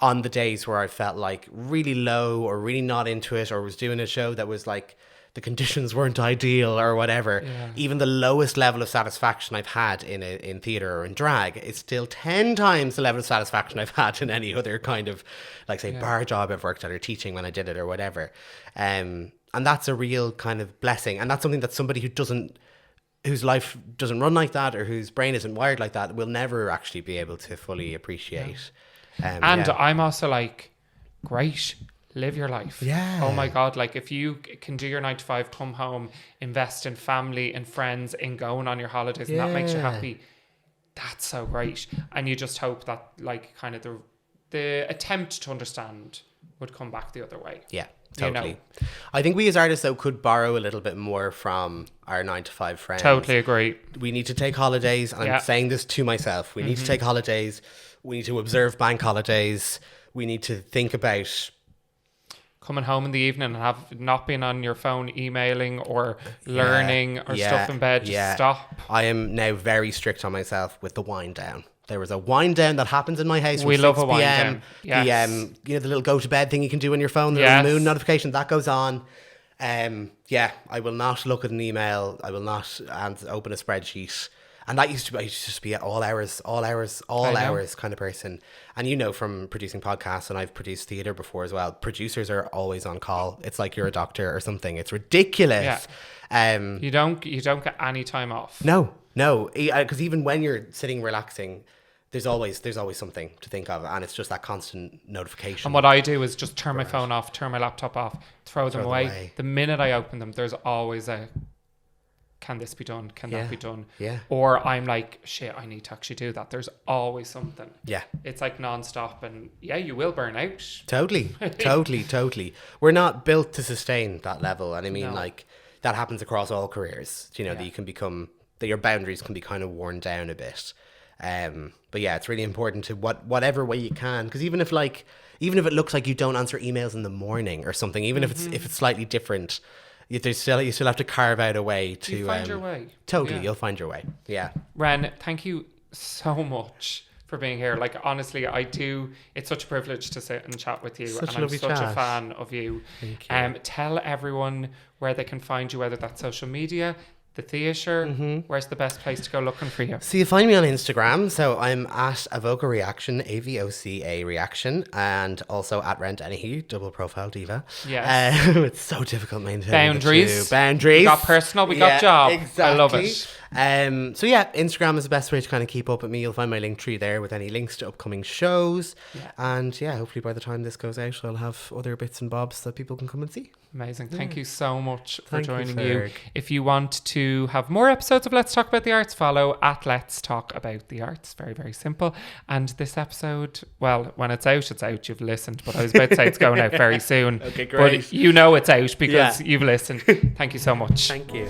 [SPEAKER 3] on the days where I felt like really low or really not into it, or was doing a show that was like the conditions weren't ideal or whatever, even the lowest level of satisfaction I've had in theatre or in drag is still 10 times the level of satisfaction I've had in any other kind of, like, say, bar job I've worked at or teaching when I did it or whatever. And that's a real kind of blessing. And that's something that somebody whose life doesn't run like that or whose brain isn't wired like that will never actually be able to fully appreciate.
[SPEAKER 2] I'm also like, great. Live your life.
[SPEAKER 3] Yeah.
[SPEAKER 2] Oh my God. Like if you can do your 9 to 5, come home, invest in family and friends, in going on your holidays, and that makes you happy. That's so great. And you just hope that like kind of the attempt to understand would come back the other way.
[SPEAKER 3] Yeah, totally.
[SPEAKER 2] You know?
[SPEAKER 3] I think we as artists though could borrow a little bit more from our 9 to 5 friends.
[SPEAKER 2] Totally agree.
[SPEAKER 3] We need to take holidays. And I'm saying this to myself. We need to take holidays. We need to observe bank holidays. We need to think about
[SPEAKER 2] coming home in the evening and have not been on your phone emailing or learning or stuff in bed. Just stop.
[SPEAKER 3] I am now very strict on myself with the wind down. There was a wind down that happens in my house.
[SPEAKER 2] We love a wind
[SPEAKER 3] PM.
[SPEAKER 2] down. Yes.
[SPEAKER 3] You know, the little go to bed thing you can do on your phone, the
[SPEAKER 2] Yes.
[SPEAKER 3] little moon notification that goes on. I will not look at an email. I will not open a spreadsheet. And I used to just be at all hours kind of person. And you know, from producing podcasts, and I've produced theatre before as well, producers are always on call. It's like you're a doctor or something. It's ridiculous.
[SPEAKER 2] Yeah. You don't get any time off.
[SPEAKER 3] No, because even when you're sitting relaxing, there's always something to think of, and it's just that constant notification.
[SPEAKER 2] And what I do is just turn my phone off, turn my laptop off, throw them away. The minute I open them, there's always a, can this be done? Can that be done?
[SPEAKER 3] Yeah.
[SPEAKER 2] Or I'm like, shit, I need to actually do that. There's always something.
[SPEAKER 3] Yeah.
[SPEAKER 2] It's like non-stop, and you will burn out.
[SPEAKER 3] Totally. We're not built to sustain that level. And I mean, like, that happens across all careers. You know, that you can become, that your boundaries can be kind of worn down a bit. But yeah, it's really important to whatever way you can. Because even if it looks like you don't answer emails in the morning or something, even if it's slightly different, you still have to carve out a way to
[SPEAKER 2] you find your way.
[SPEAKER 3] Totally, you'll find your way. Yeah.
[SPEAKER 2] Wren, thank you so much for being here. Like, honestly, it's such a privilege to sit and chat with you.
[SPEAKER 3] Such
[SPEAKER 2] and
[SPEAKER 3] a
[SPEAKER 2] I'm
[SPEAKER 3] lovely
[SPEAKER 2] such
[SPEAKER 3] chat.
[SPEAKER 2] a fan of you.
[SPEAKER 3] Thank you.
[SPEAKER 2] Tell everyone where they can find you, whether that's social media, the theatre. Where's the best place to go looking for you?
[SPEAKER 3] So you find me on Instagram. So I'm at Avoca Reaction, AVOCA Reaction, and also at Wren Dennehy, double profile diva.
[SPEAKER 2] Yes.
[SPEAKER 3] It's so difficult maintaining
[SPEAKER 2] Boundaries.
[SPEAKER 3] Boundaries.
[SPEAKER 2] We got personal, we got job.
[SPEAKER 3] Exactly.
[SPEAKER 2] I love it.
[SPEAKER 3] So yeah, Instagram is the best way to kind of keep up with me. You'll find my link tree there with any links to upcoming shows. Yeah. And yeah, hopefully by the time this goes out, I'll have other bits and bobs that people can come and see.
[SPEAKER 2] Amazing. Thank you so much for
[SPEAKER 3] Thank
[SPEAKER 2] joining
[SPEAKER 3] you,
[SPEAKER 2] you. If you want to have more episodes of Let's Talk About the Arts, follow at Let's Talk About the Arts. Very, very simple. And this episode, well, when it's out, it's out. You've listened. But I was about to say it's going out very soon.
[SPEAKER 3] Okay, great.
[SPEAKER 2] But you know it's out because you've listened. Thank you so much.
[SPEAKER 3] Thank you.